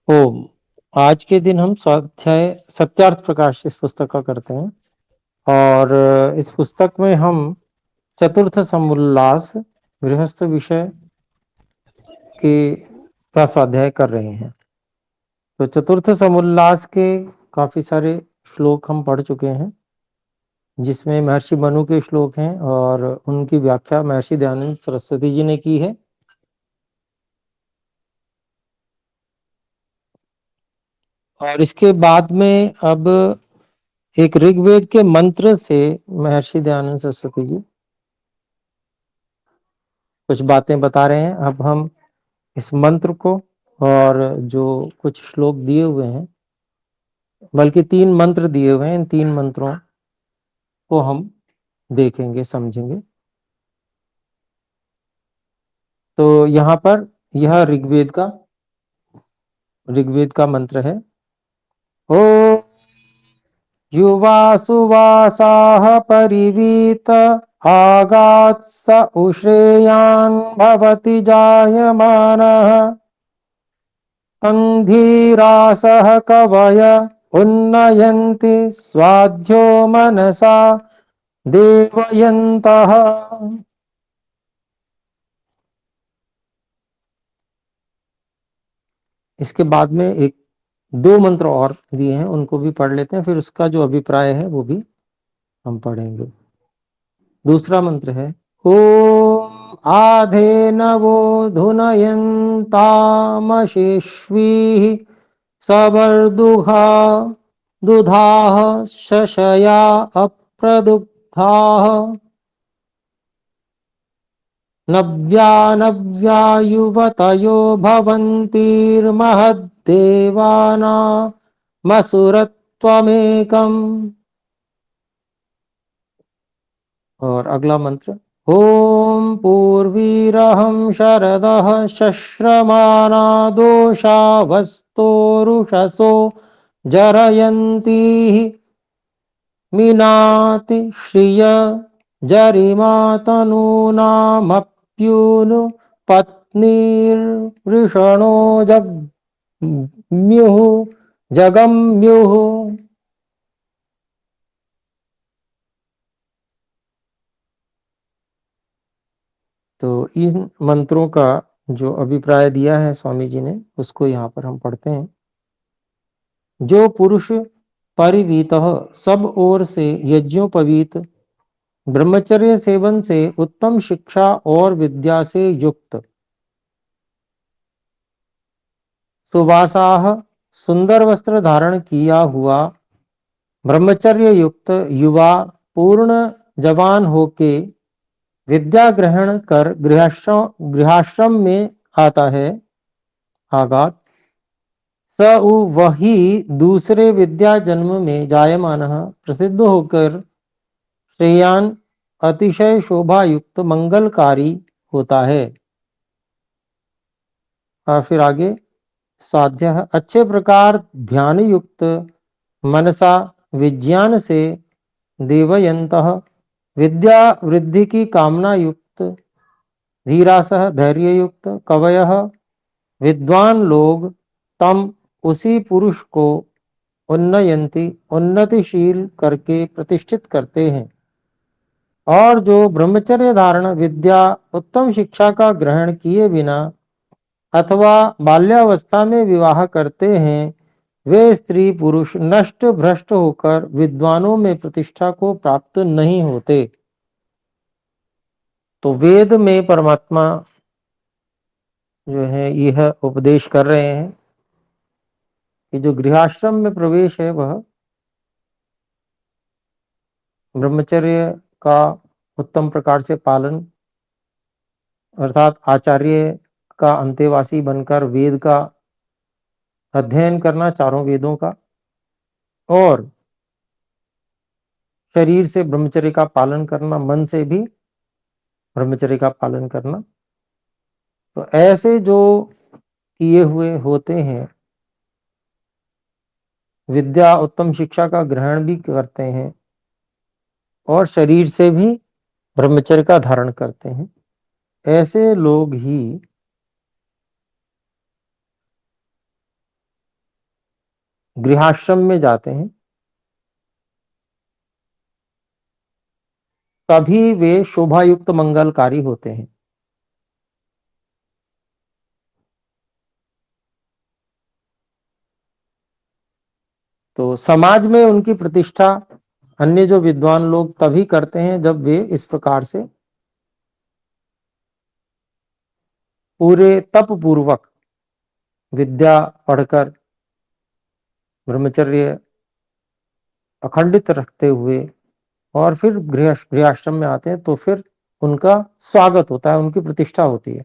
ओम। आज के दिन हम स्वाध्याय सत्यार्थ प्रकाश इस पुस्तक का करते हैं और इस पुस्तक में हम चतुर्थ समुल्लास गृहस्थ विषय के का स्वाध्याय कर रहे हैं। तो चतुर्थ समुल्लास के काफी सारे श्लोक हम पढ़ चुके हैं, जिसमें महर्षि मनु के श्लोक हैं और उनकी व्याख्या महर्षि दयानंद सरस्वती जी ने की है। और इसके बाद में अब एक ऋग्वेद के मंत्र से महर्षि दयानंद सरस्वती जी कुछ बातें बता रहे हैं। अब हम इस मंत्र को और जो कुछ श्लोक दिए हुए हैं, बल्कि 3 मंत्र दिए हुए हैं, इन 3 मंत्रों को हम देखेंगे, समझेंगे। तो यहाँ पर यह ऋग्वेद का मंत्र है। ओ युवा सुवासाः परिवीत आगात्स उश्रेयान् भवति जायमानः अन्धीरासः कवय उन्नयन्ति स्वाध्यो मनसा देवयन्तः। इसके बाद में एक 2 मंत्र और दिए हैं, उनको भी पढ़ लेते हैं, फिर उसका जो अभिप्राय है वो भी हम पढ़ेंगे। दूसरा मंत्र है ओम आधेनवो धुनयन्तामशेष्वीः सबर्दुघा दुधाः शशया अप्रदुग्धाः नव्या नव्या युवतयो भवन्तीर्महद्देवानामसुरत्वमेकम्। और अगला मंत्र ओम पूर्वीरहं शरदः शश्रमाना दोषा वस्तोरुषसो जरयन्तीः मिनाति श्रिय जरिमा तनूनामप्यूनु पत्नीर्वृषणो जगम्युः। तो इन मंत्रों का जो अभिप्राय दिया है स्वामी जी ने, उसको यहाँ पर हम पढ़ते हैं। जो पुरुष परिवीत सब ओर से यज्ञोपवीत ब्रह्मचर्य सेवन से उत्तम शिक्षा और विद्या से युक्त सुवासाह सुंदर वस्त्र धारण किया हुआ ब्रह्मचर्य युक्त युवा पूर्ण जवान होके विद्या ग्रहण कर गृहाश्रम में आता है आगात स उ वही दूसरे विद्या जन्म में जायमान प्रसिद्ध होकर श्रेयान अतिशय शोभा युक्त मंगलकारी होता है। और फिर आगे साध्य अच्छे प्रकार ध्यान युक्त मनसा विज्ञान से देवयंत विद्या वृद्धि की कामना युक्त धीरासह धैर्य युक्त कवय विद्वान लोग तम उसी पुरुष को उन्नयंती उन्नतिशील करके प्रतिष्ठित करते हैं। और जो ब्रह्मचर्य धारण विद्या उत्तम शिक्षा का ग्रहण किए बिना अथवा बाल्यावस्था में विवाह करते हैं, वे स्त्री पुरुष नष्ट भ्रष्ट होकर विद्वानों में प्रतिष्ठा को प्राप्त नहीं होते। तो वेद में परमात्मा जो है यह उपदेश कर रहे हैं कि जो गृहाश्रम में प्रवेश है वह ब्रह्मचर्य का उत्तम प्रकार से पालन, अर्थात आचार्य का अंतेवासी बनकर वेद का अध्ययन करना, चारों वेदों का, और शरीर से ब्रह्मचर्य का पालन करना, मन से भी ब्रह्मचर्य का पालन करना। तो ऐसे जो किए हुए होते हैं, विद्या उत्तम शिक्षा का ग्रहण भी करते हैं और शरीर से भी ब्रह्मचर्य का धारण करते हैं, ऐसे लोग ही गृहाश्रम में जाते हैं, तभी वे शोभायुक्त मंगलकारी होते हैं। तो समाज में उनकी प्रतिष्ठा अन्य जो विद्वान लोग तभी करते हैं जब वे इस प्रकार से पूरे तप पूर्वक विद्या पढ़कर ब्रह्मचर्य अखंडित रखते हुए और फिर गृहस्थाश्रम में आते हैं, तो फिर उनका स्वागत होता है, उनकी प्रतिष्ठा होती है।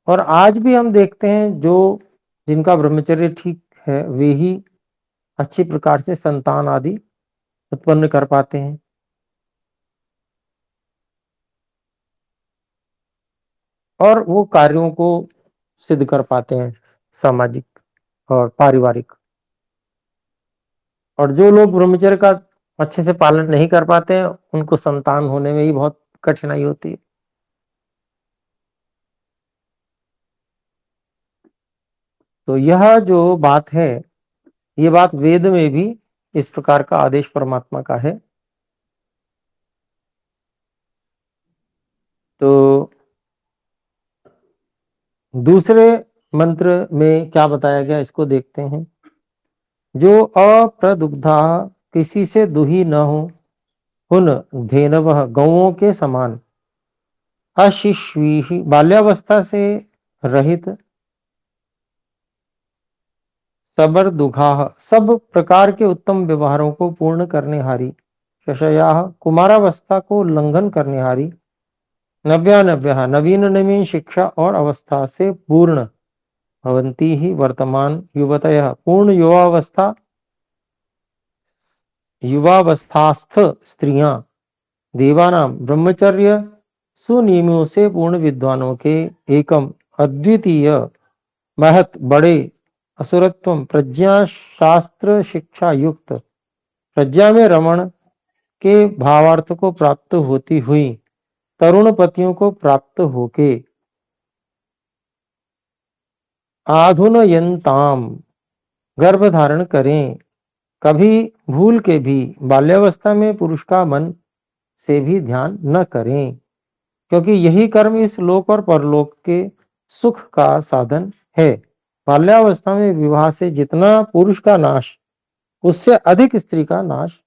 और आज भी हम देखते हैं जो जिनका ब्रह्मचर्य ठीक है वे ही अच्छी प्रकार से संतान आदि उत्पन्न कर पाते हैं। और वो कार्यों को सिद्ध कर पाते हैं, सामाजिक और पारिवारिक। और जो लोग ब्रह्मचर्य का अच्छे से पालन नहीं कर पाते हैं, उनको संतान होने में ही बहुत कठिनाई होती है। तो यह जो बात है, ये बात वेद में भी इस प्रकार का आदेश परमात्मा का है। तो दूसरे मंत्र में क्या बताया गया, इसको देखते हैं। जो अप्रदुग्धा, किसी से दुही न हो, उन धेनव, गौओं के समान, अशिश्वी, बाल्यावस्था से रहित, सबर दुघा, सब प्रकार के उत्तम व्यवहारों को पूर्ण करने हारी, शशया, कुमारावस्था को उल्लंघन करने हारी, नव्या नव्या, नवीन नवीन शिक्षा और अवस्था से पूर्ण, भवंती ही वर्तमान युवतयः, पूर्ण युवावस्थास्थ स्त्रियां, देवानाम ब्रह्मचर्य सुनियमों से पूर्ण विद्वानों के, एकम अद्वितीय, महत बड़े, असुरत्व प्रज्ञा शास्त्र शिक्षा युक्त, प्रज्ञा में रमण के भावार्थ को प्राप्त होती हुई तरुण पतियों को प्राप्त होके, आधुनयंताम, गर्भ धारण करें, कभी भूल के भी बाल्यावस्था में पुरुष का मन से भी ध्यान न करें, क्योंकि यही कर्म इस लोक और परलोक के सुख का साधन है। बाल्यावस्था में विवाह से जितना पुरुष का नाश, उससे अधिक स्त्री का नाश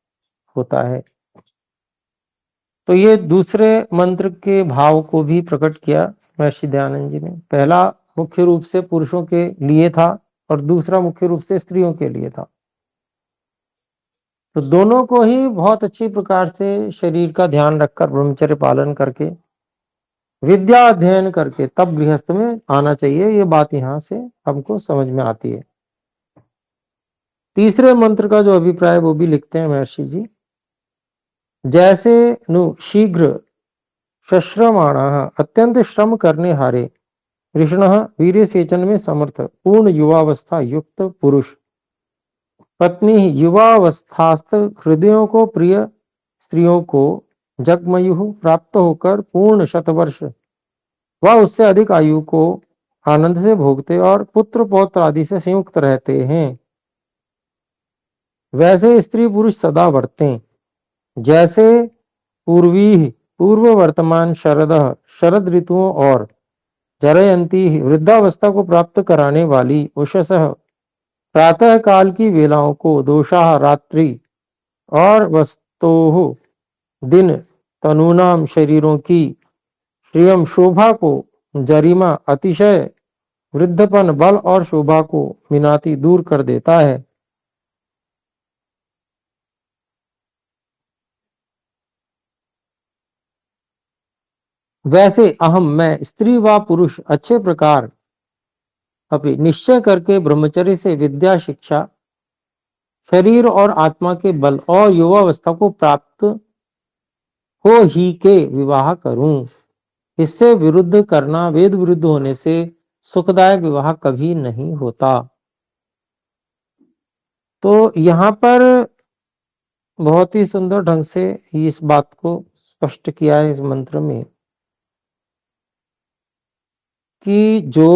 होता है। तो ये दूसरे मंत्र के भाव को भी प्रकट किया महर्षि दयानंद जी ने। पहला मुख्य रूप से पुरुषों के लिए था और दूसरा मुख्य रूप से स्त्रियों के लिए था। तो दोनों को ही बहुत अच्छी प्रकार से शरीर का ध्यान रखकर ब्रह्मचर्य पालन करके विद्या अध्ययन करके तब गृहस्थ में आना चाहिए। ये बात यहाँ से हमको समझ में आती है। तीसरे मंत्र का जो अभिप्राय वो भी लिखते हैं महर्षि जी। जैसे नु शीघ्र शश्रमाण, अत्यंत श्रम करने हारे, कृष्ण वीर्य सेचन में समर्थ, पूर्ण युवावस्था युक्त पुरुष, पत्नी युवावस्थास्थ हृदयों को प्रिय स्त्रियों को जगमयु प्राप्त होकर पूर्ण शतवर्ष वह उससे अधिक आयु को आनंद से भोगते और पुत्र पौत्र आदि से संयुक्त रहते हैं। वैसे स्त्री पुरुष सदा वर्तें, जैसे पूर्वी पूर्व वर्तमान शरद, शरद ऋतुओं और जरयंती वृद्धावस्था को प्राप्त कराने वाली उषस, प्रातः काल की वेलाओं को दोषाह रात्रि और वस्तोह दिन, तनूनाम शरीरों की श्रियम शोभा को, जरिमा अतिशय वृद्धपन बल और शोभा को मिनाती दूर कर देता है। वैसे अहम मैं स्त्री व पुरुष अच्छे प्रकार अपनी निश्चय करके ब्रह्मचर्य से विद्या शिक्षा, शरीर और आत्मा के बल और युवावस्था को प्राप्त हो ही के विवाह करूं। इससे विरुद्ध करना, वेद विरुद्ध होने से सुखदायक विवाह कभी नहीं होता। तो यहाँ पर बहुत ही सुंदर ढंग से इस बात को स्पष्ट किया है इस मंत्र में कि जो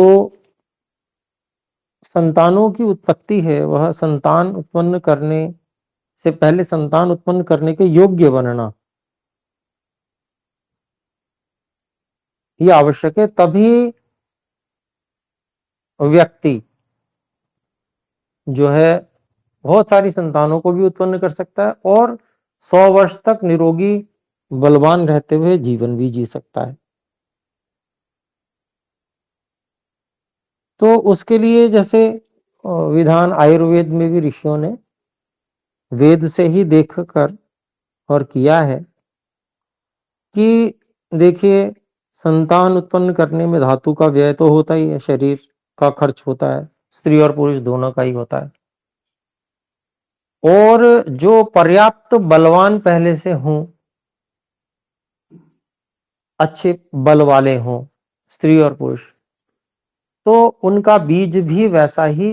संतानों की उत्पत्ति है वह संतान उत्पन्न करने से पहले संतान उत्पन्न करने के योग्य बनना ये आवश्यक है, तभी व्यक्ति जो है बहुत सारी संतानों को भी उत्पन्न कर सकता है और 100 वर्ष तक निरोगी बलवान रहते हुए जीवन भी जी सकता है। तो उसके लिए जैसे विधान आयुर्वेद में भी ऋषियों ने वेद से ही देखकर और किया है कि देखिए संतान उत्पन्न करने में धातु का व्यय तो होता ही है, शरीर का खर्च होता है, स्त्री और पुरुष दोनों का ही होता है। और जो पर्याप्त बलवान पहले से हों, अच्छे बल वाले हों स्त्री और पुरुष, तो उनका बीज भी वैसा ही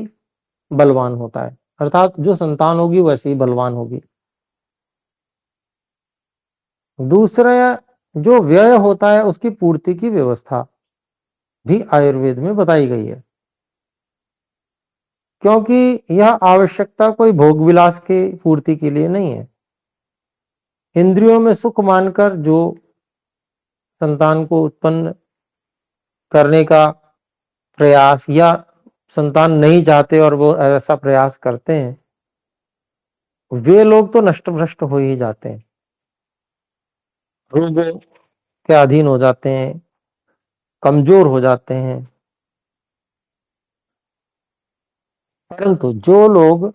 बलवान होता है, अर्थात जो संतान होगी वैसे ही बलवान होगी। दूसरा जो व्यय होता है उसकी पूर्ति की व्यवस्था भी आयुर्वेद में बताई गई है, क्योंकि यह आवश्यकता कोई भोग विलास के पूर्ति के लिए नहीं है। इंद्रियों में सुख मानकर जो संतान को उत्पन्न करने का प्रयास या संतान नहीं चाहते और वो ऐसा प्रयास करते हैं, वे लोग तो नष्ट भ्रष्ट हो ही जाते हैं, रोगों के अधीन हो जाते हैं, कमजोर हो जाते हैं। परंतु जो लोग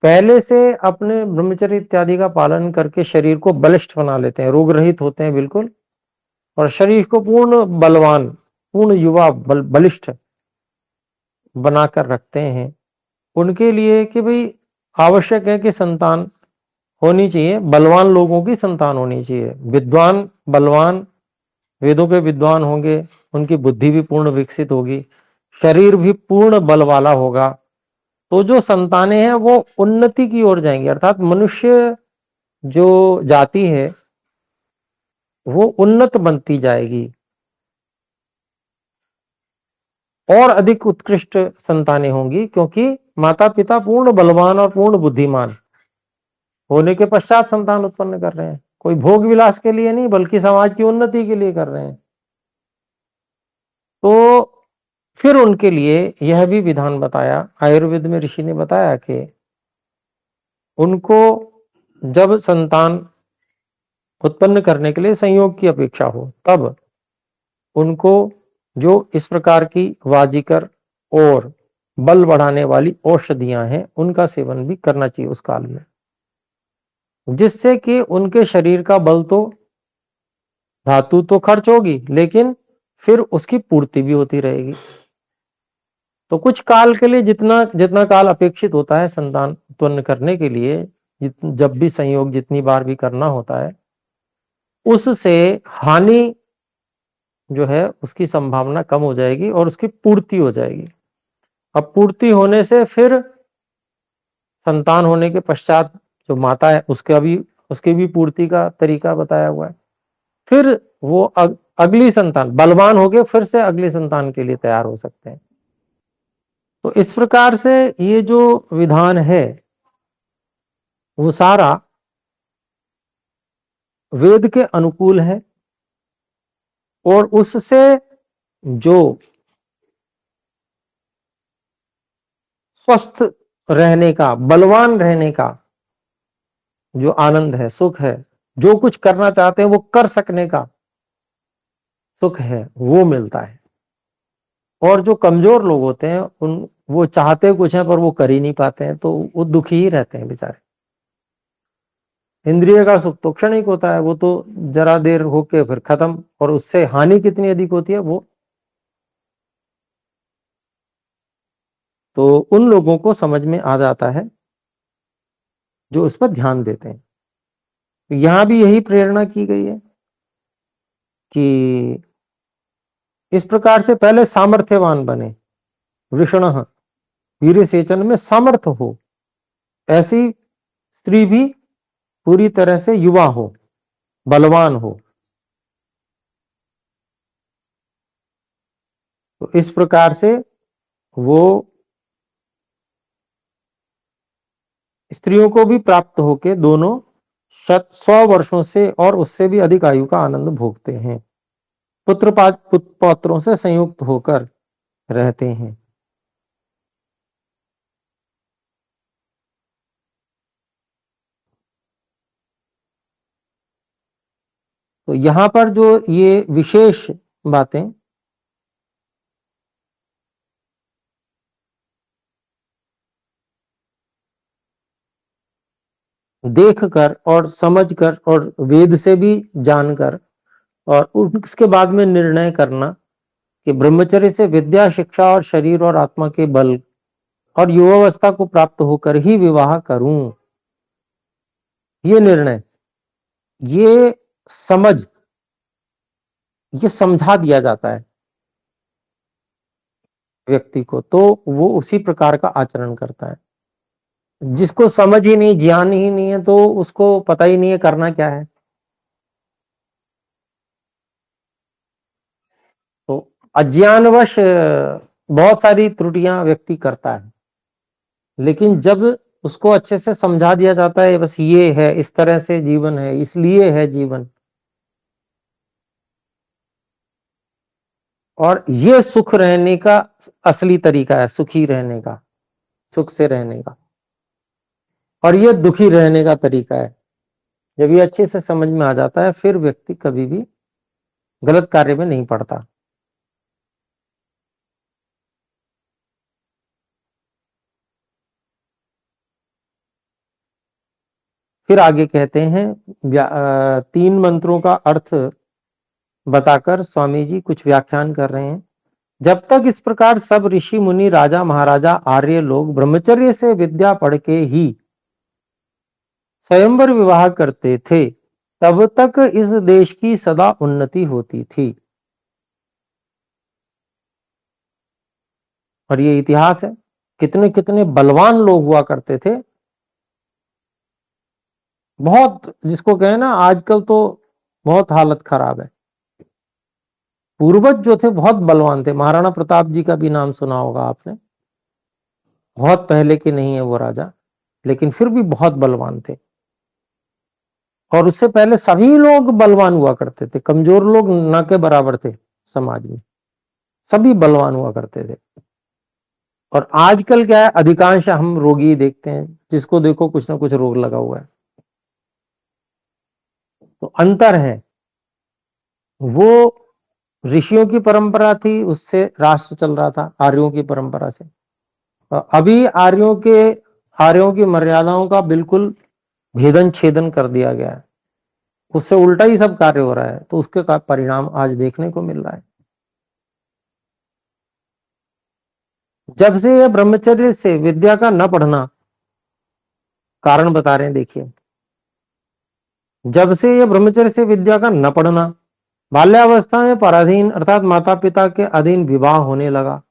पहले से अपने ब्रह्मचर्य इत्यादि का पालन करके शरीर को बलिष्ठ बना लेते हैं, रोग रहित होते हैं बिल्कुल, और शरीर को पूर्ण बलवान, पूर्ण युवा बलिष्ठ बनाकर रखते हैं, उनके लिए कि भाई आवश्यक है कि संतान होनी चाहिए, बलवान लोगों की संतान होनी चाहिए। विद्वान बलवान वेदों के विद्वान होंगे, उनकी बुद्धि भी पूर्ण विकसित होगी, शरीर भी पूर्ण बल वाला होगा, तो जो संतानें हैं वो उन्नति की ओर जाएंगी, अर्थात मनुष्य जो जाति है वो उन्नत बनती जाएगी और अधिक उत्कृष्ट संतानें होंगी, क्योंकि माता पिता पूर्ण बलवान और पूर्ण बुद्धिमान होने के पश्चात संतान उत्पन्न कर रहे हैं, कोई भोग विलास के लिए नहीं बल्कि समाज की उन्नति के लिए कर रहे हैं। तो फिर उनके लिए यह भी विधान बताया, आयुर्वेद में ऋषि ने बताया कि उनको जब संतान उत्पन्न करने के लिए संयोग की अपेक्षा हो, तब उनको जो इस प्रकार की वाजिकर और बल बढ़ाने वाली औषधियां हैं उनका सेवन भी करना चाहिए उस काल में, जिससे कि उनके शरीर का बल तो, धातु तो खर्च होगी लेकिन फिर उसकी पूर्ति भी होती रहेगी। तो कुछ काल के लिए जितना जितना काल अपेक्षित होता है संतान उत्पन्न करने के लिए, जब भी संयोग जितनी बार भी करना होता है, उससे हानि जो है उसकी संभावना कम हो जाएगी और उसकी पूर्ति हो जाएगी। अब पूर्ति होने से फिर संतान होने के पश्चात जो माता है उसकी भी पूर्ति का तरीका बताया हुआ है। फिर वो अगली संतान बलवान हो गए, फिर से अगली संतान के लिए तैयार हो सकते हैं। तो इस प्रकार से ये जो विधान है वो सारा वेद के अनुकूल है और उससे जो स्वस्थ रहने का, बलवान रहने का जो आनंद है, सुख है, जो कुछ करना चाहते हैं वो कर सकने का सुख है वो मिलता है। और जो कमजोर लोग होते हैं उन वो चाहते कुछ है पर वो कर ही नहीं पाते हैं, तो वो दुखी ही रहते हैं बेचारे। इंद्रिय का सुख तो क्षणिक होता है, वो तो जरा देर होके फिर खत्म, और उससे हानि कितनी अधिक होती है वो तो उन लोगों को समझ में आ जाता है जो उस पर ध्यान देते हैं। यहां भी यही प्रेरणा की गई है कि इस प्रकार से पहले सामर्थ्यवान बने, वृषणः वीर्य सेचन में सामर्थ्य हो, ऐसी स्त्री भी पूरी तरह से युवा हो, बलवान हो। तो इस प्रकार से वो स्त्रियों को भी प्राप्त होके दोनों 100 वर्षों से और उससे भी अधिक आयु का आनंद भोगते हैं, पुत्र पौत्रों से संयुक्त होकर रहते हैं। तो यहां पर जो ये विशेष बातें देखकर और समझकर और वेद से भी जानकर और उसके बाद में निर्णय करना कि ब्रह्मचर्य से विद्या, शिक्षा और शरीर और आत्मा के बल और युवावस्था को प्राप्त होकर ही विवाह करूं, ये निर्णय, ये समझ, ये समझा दिया जाता है व्यक्ति को, तो वो उसी प्रकार का आचरण करता है। जिसको समझ ही नहीं, ज्ञान ही नहीं है, तो उसको पता ही नहीं है करना क्या है। तो अज्ञानवश बहुत सारी त्रुटियां व्यक्ति करता है, लेकिन जब उसको अच्छे से समझा दिया जाता है बस ये है, इस तरह से जीवन है, इसलिए है जीवन, और ये सुख रहने का असली तरीका है, सुखी रहने का, सुख से रहने का, और ये दुखी रहने का तरीका है। जब ये अच्छे से समझ में आ जाता है फिर व्यक्ति कभी भी गलत कार्य में नहीं पड़ता। फिर आगे कहते हैं 3 मंत्रों का अर्थ बताकर स्वामी जी कुछ व्याख्यान कर रहे हैं। जब तक इस प्रकार सब ऋषि मुनि, राजा महाराजा, आर्य लोग ब्रह्मचर्य से विद्या पढ़ के ही स्वयंवर विवाह करते थे, तब तक इस देश की सदा उन्नति होती थी। और ये इतिहास है, कितने कितने बलवान लोग हुआ करते थे, बहुत, जिसको कहे ना आजकल तो बहुत हालत खराब है। पूर्वज जो थे बहुत बलवान थे, महाराणा प्रताप जी का भी नाम सुना होगा आपने, बहुत पहले के नहीं है वो राजा, लेकिन फिर भी बहुत बलवान थे। और उससे पहले सभी लोग बलवान हुआ करते थे, कमजोर लोग न के बराबर थे समाज में, सभी बलवान हुआ करते थे। और आजकल क्या है, अधिकांश हम रोगी देखते हैं, जिसको देखो कुछ ना कुछ रोग लगा हुआ है। तो अंतर है, वो ऋषियों की परंपरा थी, उससे राष्ट्र चल रहा था आर्यों की परंपरा से। अभी आर्यों की मर्यादाओं का बिल्कुल भेदन छेदन कर दिया गया है, उससे उल्टा ही सब कार्य हो रहा है, तो उसके परिणाम आज देखने को मिल रहा है। जब से यह ब्रह्मचर्य से विद्या का न पढ़ना, कारण बता रहे हैं देखिए, जब से यह ब्रह्मचर्य से विद्या का न पढ़ना, बाल्यावस्था में पराधीन अर्थात माता पिता के अधीन विवाह होने लगा।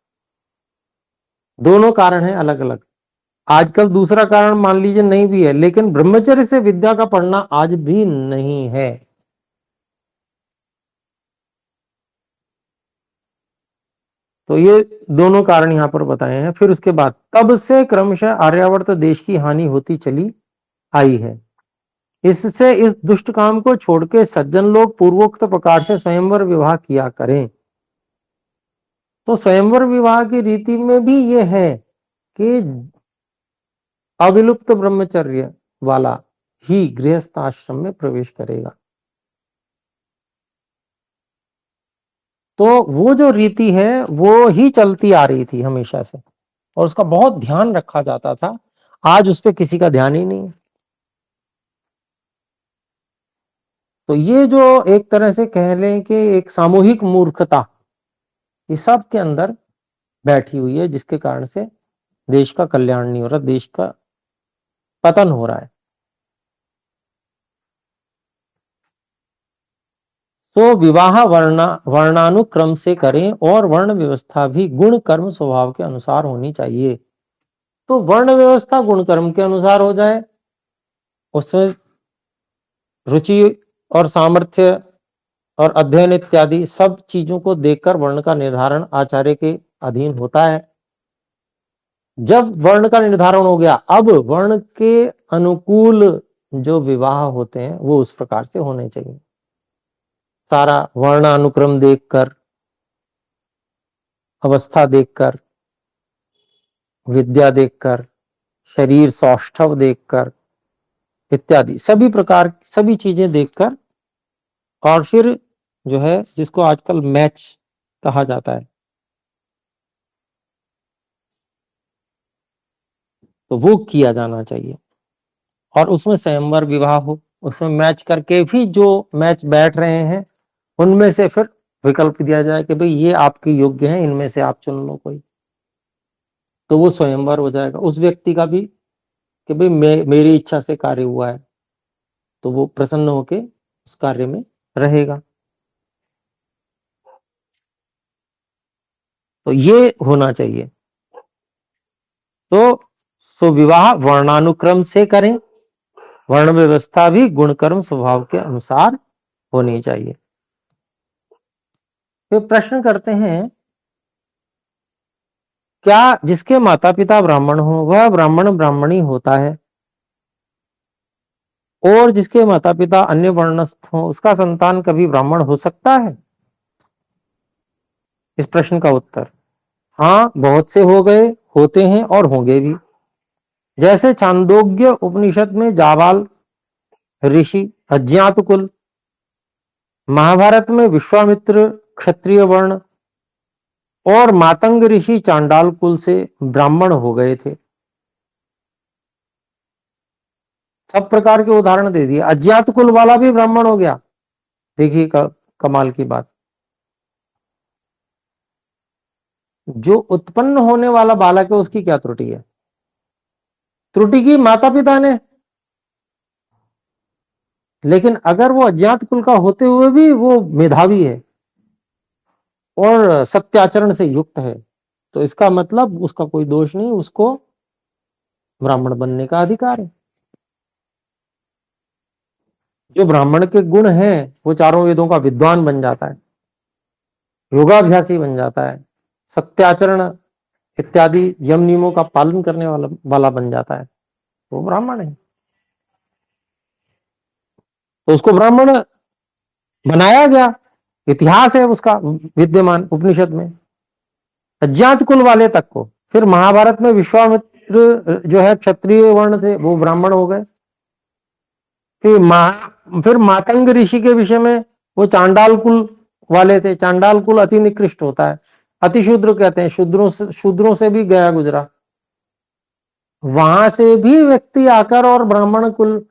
दोनों कारण हैं अलग अलग। आजकल दूसरा कारण मान लीजिए नहीं भी है, लेकिन ब्रह्मचर्य से विद्या का पढ़ना आज भी नहीं है। तो ये दोनों कारण यहां पर बताए हैं। फिर उसके बाद तब से क्रमशः आर्यावर्त देश की हानि होती चली आई है। इससे इस दुष्ट काम को छोड़ के सज्जन लोग पूर्वोक्त प्रकार से स्वयंवर विवाह किया करें। तो स्वयंवर विवाह की रीति में भी ये है कि अविलुप्त ब्रह्मचर्य वाला ही गृहस्थ आश्रम में प्रवेश करेगा। तो वो जो रीति है वो ही चलती आ रही थी हमेशा से, और उसका बहुत ध्यान रखा जाता था। आज उस पर किसी का ध्यान ही नहीं है। तो ये जो एक तरह से कह लें कि एक सामूहिक मूर्खता ये सब के अंदर बैठी हुई है, जिसके कारण से देश का कल्याण नहीं हो रहा, देश का पतन हो रहा है। तो विवाह वर्णानुक्रम से करें, और वर्ण व्यवस्था भी गुण कर्म स्वभाव के अनुसार होनी चाहिए। तो वर्ण व्यवस्था गुण कर्म के अनुसार हो जाए, उसमें रुचि और सामर्थ्य और अध्ययन इत्यादि सब चीजों को देखकर वर्ण का निर्धारण आचार्य के अधीन होता है। जब वर्ण का निर्धारण हो गया, अब वर्ण के अनुकूल जो विवाह होते हैं वो उस प्रकार से होने चाहिए। सारा वर्णानुक्रम देखकर, अवस्था देखकर, विद्या देखकर, शरीर सौष्ठव देखकर इत्यादि सभी प्रकार सभी चीजें देखकर, और फिर जो है जिसको आजकल मैच कहा जाता है, तो वो किया जाना चाहिए। और उसमें स्वयंवर विवाह हो, उसमें मैच करके भी जो मैच बैठ रहे हैं उनमें से फिर विकल्प दिया जाए कि भाई ये आपके योग्य हैं, इनमें से आप चुन लो कोई, तो वो स्वयंवर हो जाएगा उस व्यक्ति का भी कि भाई मेरी इच्छा से कार्य हुआ है, तो वो प्रसन्न होके उस कार्य में रहेगा। तो ये होना चाहिए। तो सो विवाह वर्णानुक्रम से करें, वर्ण व्यवस्था भी गुण कर्म स्वभाव के अनुसार होनी चाहिए। फिर प्रश्न करते हैं, क्या जिसके माता पिता ब्राह्मण हो वह ब्राह्मण ब्राह्मणी होता है, और जिसके माता पिता अन्य वर्णस्थ हो उसका संतान कभी ब्राह्मण हो सकता है? इस प्रश्न का उत्तर, हाँ, बहुत से हो गए, होते हैं और होंगे भी। जैसे छांदोग्य उपनिषद में जाबाल ऋषि अज्ञात कुल, महाभारत में विश्वामित्र क्षत्रिय वर्ण, और मातंग ऋषि चांडाल कुल से ब्राह्मण हो गए थे। सब प्रकार के उदाहरण दे दिए। अज्ञात कुल वाला भी ब्राह्मण हो गया। देखिए कमाल की बात, जो उत्पन्न होने वाला बालक है उसकी क्या त्रुटि है? त्रुटि की माता पिता ने, लेकिन अगर वो अज्ञात कुल का होते हुए भी वो मेधावी है और सत्याचरण से युक्त है, तो इसका मतलब उसका कोई दोष नहीं, उसको ब्राह्मण बनने का अधिकार है। जो ब्राह्मण के गुण हैं वो चारों वेदों का विद्वान बन जाता है, योगाभ्यासी बन जाता है, सत्याचरण इत्यादि यम नियमों का पालन करने वाला बन जाता है, वो ब्राह्मण है। तो उसको ब्राह्मण बनाया गया, इतिहास है उसका विद्यमान उपनिषद में। अज्ञात कुल वाले तक को, फिर महाभारत में विश्वामित्र जो है क्षत्रिय वर्ण थे, वो ब्राह्मण हो गए। फिर मातंग ऋषि के विषय में, वो चांडाल कुल वाले थे। चांडाल कुल अति निकृष्ट होता है, अति शूद्र कहते हैं, शूद्रों से भी गया गुजरा। वहां से भी व्यक्ति आकर और ब्राह्मण कुल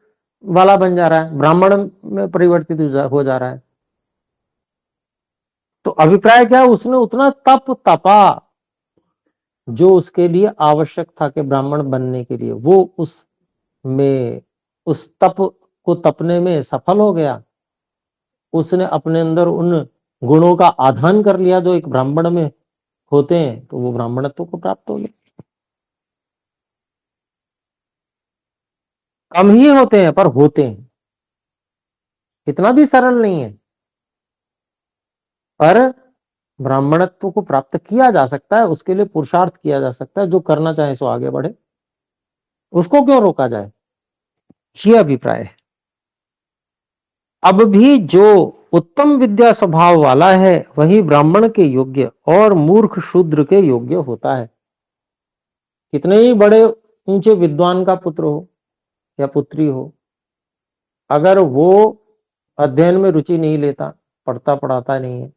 वाला बन जा रहा है, ब्राह्मण में परिवर्तित हो जा रहा है। तो अभिप्राय क्या है, उसने उतना तप तपा जो उसके लिए आवश्यक था कि ब्राह्मण बनने के लिए, वो उस तप को तपने में सफल हो गया। उसने अपने अंदर उन गुणों का आधान कर लिया जो एक ब्राह्मण में होते हैं, तो वो ब्राह्मणत्व को प्राप्त हो गया। कम ही होते हैं पर होते हैं, इतना भी सरल नहीं है, पर ब्राह्मणत्व को प्राप्त किया जा सकता है, उसके लिए पुरुषार्थ किया जा सकता है। जो करना चाहे सो आगे बढ़े, उसको क्यों रोका जाए, ये अभिप्राय है। अब भी जो उत्तम विद्या स्वभाव वाला है वही ब्राह्मण के योग्य और मूर्ख शूद्र के योग्य होता है। कितने ही बड़े ऊंचे विद्वान का पुत्र हो या पुत्री हो, अगर वो अध्ययन में रुचि नहीं लेता, पढ़ता पढ़ाता नहीं है,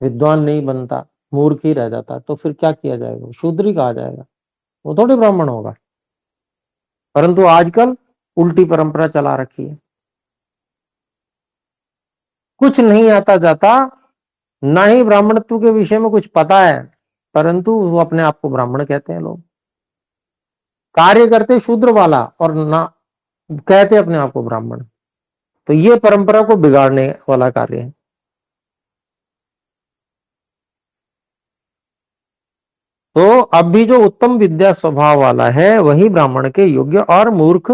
विद्वान नहीं बनता, मूर्ख ही रह जाता, तो फिर क्या किया जाएगा? शूद्र ही कहा जाएगा, वो थोड़ी ब्राह्मण होगा। परंतु आजकल उल्टी परंपरा चला रखी है, कुछ नहीं आता जाता, ना ही ब्राह्मणत्व के विषय में कुछ पता है, परंतु वो अपने आप को ब्राह्मण कहते हैं। लोग कार्य करते शूद्र वाला और ना कहते अपने आप को ब्राह्मण, तो ये परंपरा को बिगाड़ने वाला कार्य है। तो अब भी जो उत्तम विद्या स्वभाव वाला है वही ब्राह्मण के योग्य और मूर्ख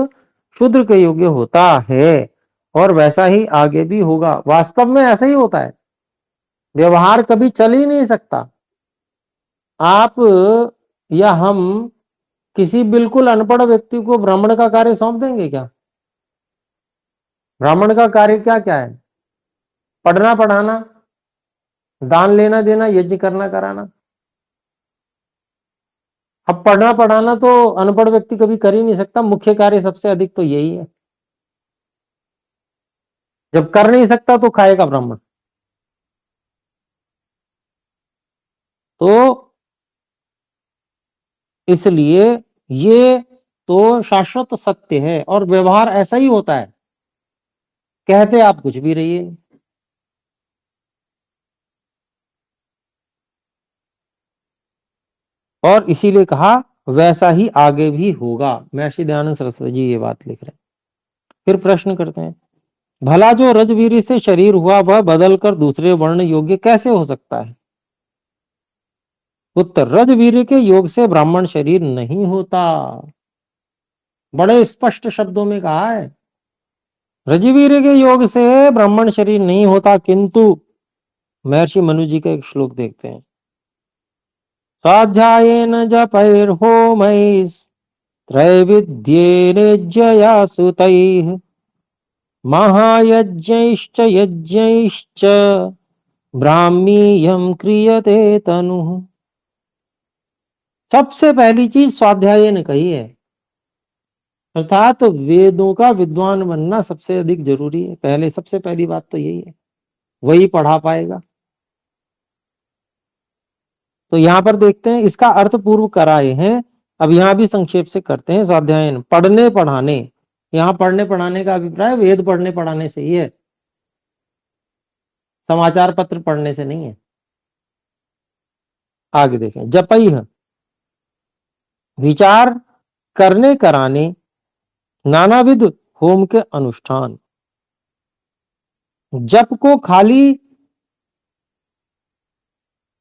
शूद्र के योग्य होता है, और वैसा ही आगे भी होगा। वास्तव में ऐसा ही होता है, व्यवहार कभी चल ही नहीं सकता। आप या हम किसी बिल्कुल अनपढ़ व्यक्ति को ब्राह्मण का कार्य सौंप देंगे क्या? ब्राह्मण का कार्य क्या क्या है? पढ़ना पढ़ाना, दान लेना देना, यज्ञ करना कराना। अब पढ़ना पढ़ाना तो अनपढ़ व्यक्ति कभी कर ही नहीं सकता, मुख्य कार्य सबसे अधिक तो यही है। जब कर नहीं सकता तो खाएगा ब्राह्मण? तो इसलिए ये तो शाश्वत सत्य है और व्यवहार ऐसा ही होता है, कहते आप कुछ भी रहिए। और इसीलिए कहा वैसा ही आगे भी होगा। महर्षि दयानंद सरस्वती जी ये बात लिख रहे हैं। फिर प्रश्न करते हैं, भला जो रजवीर से शरीर हुआ वह बदलकर दूसरे वर्ण योग्य कैसे हो सकता है? उत्तर, रजवीर के योग से ब्राह्मण शरीर नहीं होता। बड़े स्पष्ट शब्दों में कहा है, रजवीर के योग से ब्राह्मण शरीर नहीं होता। किंतु महर्षि मनु जी का एक श्लोक देखते हैं, स्वाध्यायेन जपैर्होमैस्त्रैविध्येनेज्यया सुतैः महायज्ञैश्च यज्ञैश्च ब्राह्मीयम क्रियते तनुः। सबसे पहली चीज स्वाध्याय ने कही है, अर्थात वेदों का विद्वान बनना सबसे अधिक जरूरी है। पहले सबसे पहली बात तो यही है, वही पढ़ा पाएगा। तो यहां पर देखते हैं, इसका अर्थ पूर्व कराए हैं, अब यहां भी संक्षेप से करते हैं। स्वाध्यायन पढ़ने पढ़ाने, यहां पढ़ने पढ़ाने का अभिप्राय वेद पढ़ने पढ़ाने से ही है, समाचार पत्र पढ़ने से नहीं है। आगे देखें, जपई विचार करने कराने नानाविध होम के अनुष्ठान। जप को खाली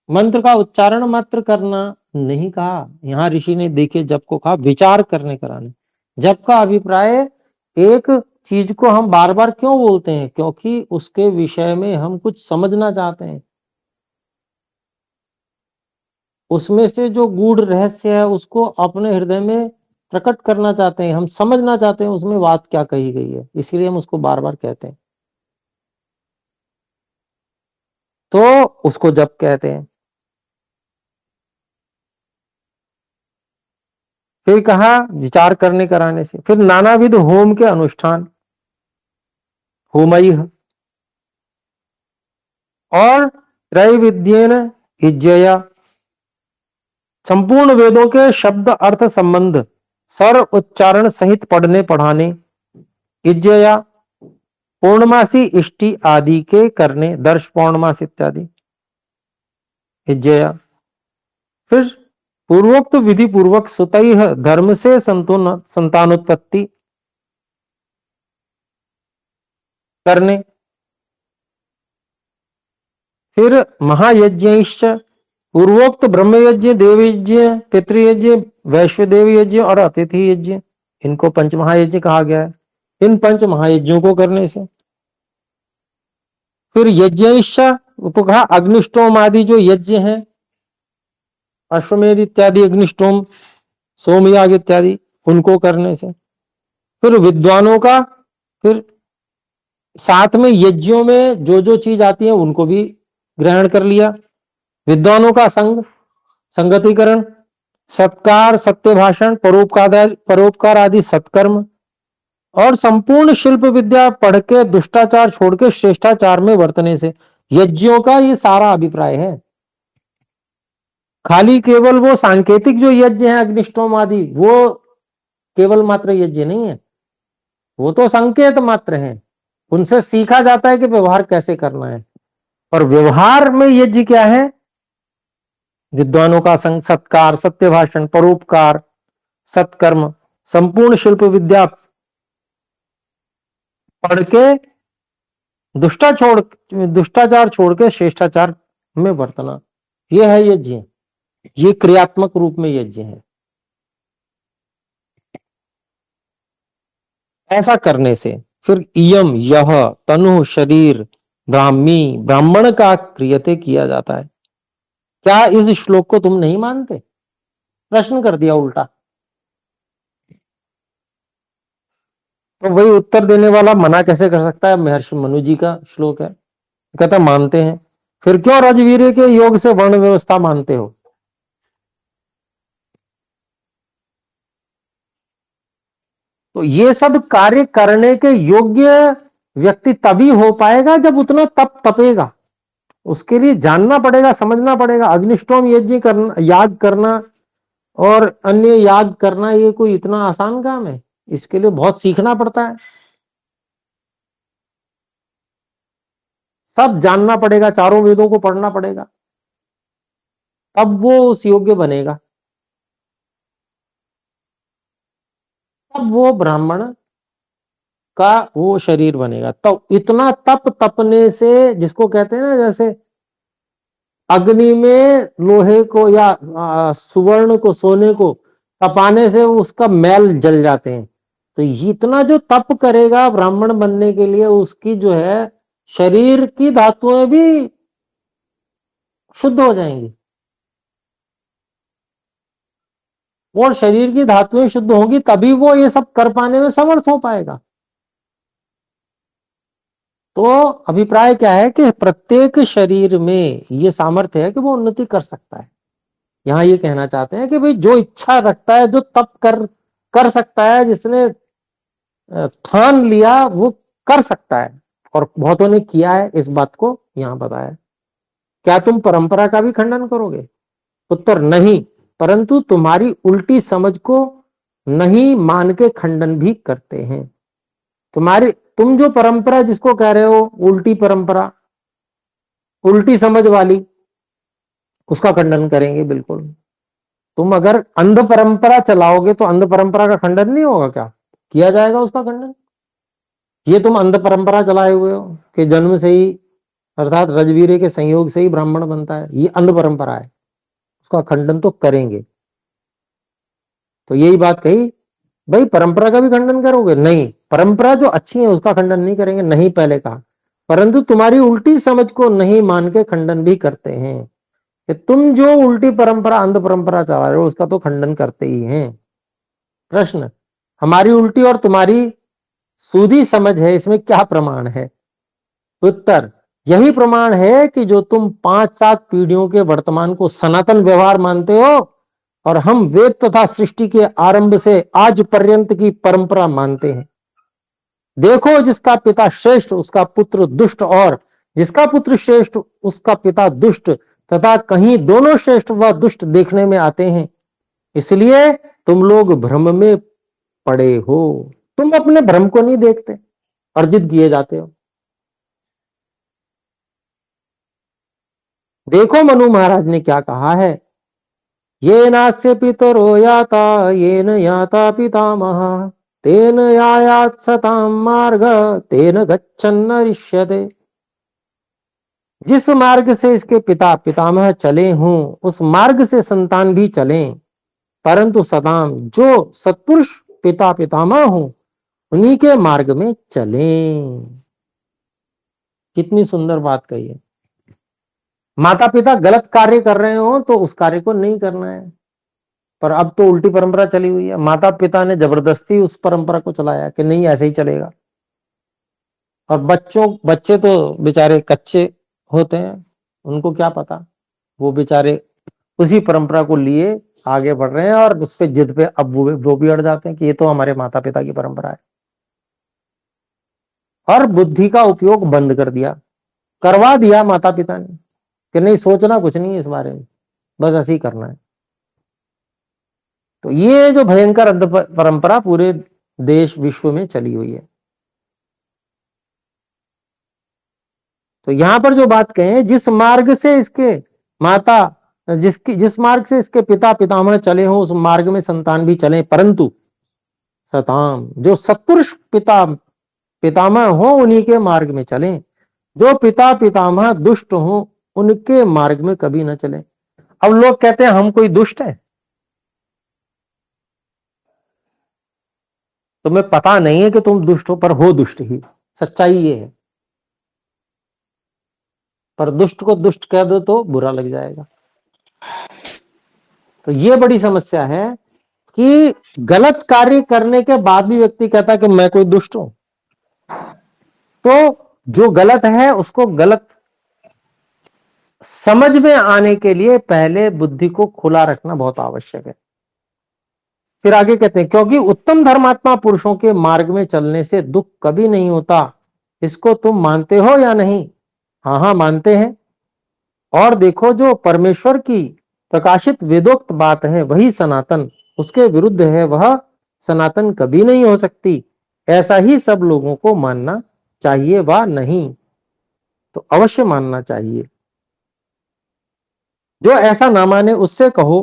मंत्र का उच्चारण मात्र करना नहीं कहा, यहां ऋषि ने देखे जप को कहा विचार करने कराने। जप का अभिप्राय एक चीज को हम बार बार क्यों बोलते हैं? क्योंकि उसके विषय में हम कुछ समझना चाहते हैं, उसमें से जो गूढ़ रहस्य है उसको अपने हृदय में प्रकट करना चाहते हैं, हम समझना चाहते हैं उसमें बात क्या कही गई है, इसलिए हम उसको बार बार कहते हैं, तो उसको जप कहते हैं। फिर कहा विचार करने कराने से। फिर नानाविध होम के अनुष्ठान, होमई, और त्रैविध्येन इज्जया, संपूर्ण वेदों के शब्द अर्थ संबंध स्वर उच्चारण सहित पढ़ने पढ़ाने। इज्जया पूर्णमासी इष्टि आदि के करने, दर्श पौर्णमास इत्यादि इज्जया। फिर पूर्वोक्त विधि पूर्वक सुतैः धर्म से संतानोत्पत्ति करने। फिर महायज्ञश्च पूर्वोक्त ब्रह्मयज्ञ, देवयज्ञ, पितृयज्ञ, वैश्वदेव यज्ञ और अतिथि यज्ञ, इनको पंच महायज्ञ कहा गया है। इन पंच महायज्ञों को करने से। फिर यज्ञश्च तो कहा अग्निष्टोम आदि जो यज्ञ हैं, अश्वमेध इत्यादि अग्निष्टोम, सोमयाग इत्यादि, उनको करने से। फिर विद्वानों का, फिर साथ में यज्ञों में जो जो चीज आती है उनको भी ग्रहण कर लिया। विद्वानों का संग, संगतिकरण, सत्कार, सत्य भाषण, परोपकार आदि सत्कर्म, और संपूर्ण शिल्प विद्या पढ़ के दुष्टाचार छोड़ के श्रेष्ठाचार में वर्तने से। यज्ञों का ये सारा अभिप्राय है। खाली केवल वो सांकेतिक जो यज्ञ है अग्निष्टोम आदि, वो केवल मात्र यज्ञ नहीं है, वो तो संकेत मात्र है, उनसे सीखा जाता है कि व्यवहार कैसे करना है। और व्यवहार में यज्ञ क्या है? विद्वानों का संग, सत्कार, सत्य भाषण, परोपकार, सत्कर्म, संपूर्ण शिल्प विद्या पढ़ के दुष्टाचार छोड़ के श्रेष्ठाचार में वर्तना, यह है यज्ञ। ये क्रियात्मक रूप में यज्ञ है। ऐसा करने से फिर इयम यह तनु शरीर ब्राह्मी, ब्राह्मण का क्रियते किया जाता है। क्या इस श्लोक को तुम नहीं मानते? प्रश्न कर दिया उल्टा। तो वही उत्तर देने वाला मना कैसे कर सकता है? महर्षि मनु जी का श्लोक है, कहता मानते हैं। फिर क्यों रजवीर के योग से वर्ण व्यवस्था मानते हो? तो ये सब कार्य करने के योग्य व्यक्ति तभी हो पाएगा जब उतना तप तपेगा। उसके लिए जानना पड़ेगा, समझना पड़ेगा। अग्निष्टोम यज्ञ करना, याग करना और अन्य याग करना, ये कोई इतना आसान काम है? इसके लिए बहुत सीखना पड़ता है, सब जानना पड़ेगा, चारों वेदों को पढ़ना पड़ेगा, तब वो उस योग्य बनेगा, तब वो ब्राह्मण का वो शरीर बनेगा। तो इतना तप तपने से, जिसको कहते हैं ना, जैसे अग्नि में लोहे को या सुवर्ण को, सोने को तपाने से उसका मैल जल जाते हैं। तो इतना जो तप करेगा ब्राह्मण बनने के लिए, उसकी जो है शरीर की धातुएं भी शुद्ध हो जाएंगी, और शरीर की धातुएं शुद्ध होंगी तभी वो ये सब कर पाने में समर्थ हो पाएगा। तो अभिप्राय क्या है कि प्रत्येक शरीर में ये सामर्थ्य है कि वो उन्नति कर सकता है। यहां ये कहना चाहते हैं कि भाई जो इच्छा रखता है, जो तप कर कर सकता है, जिसने ठान लिया, वो कर सकता है। और बहुतों ने किया है, इस बात को यहां बताया। क्या तुम परंपरा का भी खंडन करोगे? उत्तर नहीं, परंतु तुम्हारी उल्टी समझ को नहीं मान के खंडन भी करते हैं। तुम जो परंपरा जिसको कह रहे हो उल्टी परंपरा, उल्टी समझ वाली, उसका खंडन करेंगे बिल्कुल। तुम अगर अंध परंपरा चलाओगे तो अंध परंपरा का खंडन नहीं होगा क्या? किया जाएगा उसका खंडन। ये तुम अंध परंपरा चलाए हुए हो कि जन्म से ही, अर्थात रजवीरे के संयोग से ही ब्राह्मण बनता है, ये अंध परंपरा है, उसका खंडन तो करेंगे। तो यही बात कही, भाई परंपरा का भी खंडन करोगे? नहीं, परंपरा जो अच्छी है उसका खंडन नहीं करेंगे, नहीं पहले कहा, परंतु तुम्हारी उल्टी समझ को नहीं मान के खंडन भी करते हैं कि तुम जो उल्टी परंपरा, अंध परंपरा चला रहे हो, उसका तो खंडन करते ही हैं। प्रश्न, हमारी उल्टी और तुम्हारी सूधी समझ है, इसमें क्या प्रमाण है? उत्तर, यही प्रमाण है कि जो तुम 5-7 पीढ़ियों के वर्तमान को सनातन व्यवहार मानते हो, और हम वेद तथा सृष्टि के आरंभ से आज पर्यंत की परंपरा मानते हैं। देखो, जिसका पिता श्रेष्ठ उसका पुत्र दुष्ट, और जिसका पुत्र श्रेष्ठ उसका पिता दुष्ट, तथा कहीं दोनों श्रेष्ठ व दुष्ट देखने में आते हैं। इसलिए तुम लोग भ्रम में पड़े हो, तुम अपने भ्रम को नहीं देखते, अर्जित किए जाते हो। देखो मनु महाराज ने क्या कहा है, ये नास्य पितरो याता येन याता पितामह, तेन यायात सताम मार्ग, तेन गच्छन्न ऋष्यते। जिस मार्ग से इसके पिता पितामह चले हों, उस मार्ग से संतान भी चलें, परंतु सदाम जो सत्पुरुष पिता पितामह हों, उन्हीं के मार्ग में चलें। कितनी सुंदर बात कही है। माता पिता गलत कार्य कर रहे हो तो उस कार्य को नहीं करना है। पर अब तो उल्टी परंपरा चली हुई है, माता पिता ने जबरदस्ती उस परंपरा को चलाया कि नहीं ऐसे ही चलेगा। और बच्चे तो बेचारे कच्चे होते हैं, उनको क्या पता, वो बेचारे उसी परंपरा को लिए आगे बढ़ रहे हैं, और उस पे जिद पे अब वो भी अड़ जाते हैं कि ये तो हमारे माता पिता की परंपरा है। और बुद्धि का उपयोग बंद कर दिया, करवा दिया माता पिता ने कि नहीं, सोचना कुछ नहीं है इस बारे में, बस ऐसे ही करना है। तो ये जो भयंकर अंध परंपरा पूरे देश विश्व में चली हुई है। तो यहां पर जो बात कहें, जिस मार्ग से इसके माता, जिस मार्ग से इसके पिता पितामह चले हों, उस मार्ग में संतान भी चले, परंतु सताम जो सत्पुरुष पिता पितामह हो उन्हीं के मार्ग में चलें, जो पिता पितामह दुष्ट हो उनके मार्ग में कभी ना चले। अब लोग कहते हैं हम कोई दुष्ट है, तुम्हें पता नहीं है कि तुम दुष्ट हो, पर हो दुष्ट ही, सच्चाई ये है। पर दुष्ट को दुष्ट कह दो तो बुरा लग जाएगा। तो ये बड़ी समस्या है। कि गलत कार्य करने के बाद भी व्यक्ति कहता है कि मैं कोई दुष्ट हूं, तो जो गलत है उसको गलत समझ में आने के लिए पहले बुद्धि को खुला रखना बहुत आवश्यक है। फिर आगे कहते हैं, क्योंकि उत्तम धर्मात्मा पुरुषों के मार्ग में चलने से दुख कभी नहीं होता, इसको तुम मानते हो या नहीं? हाँ हाँ मानते हैं। और देखो, जो परमेश्वर की प्रकाशित वेदोक्त बात है वही सनातन, उसके विरुद्ध है वह सनातन कभी नहीं हो सकती। ऐसा ही सब लोगों को मानना चाहिए वा नहीं? तो अवश्य मानना चाहिए। जो ऐसा ना माने उससे कहो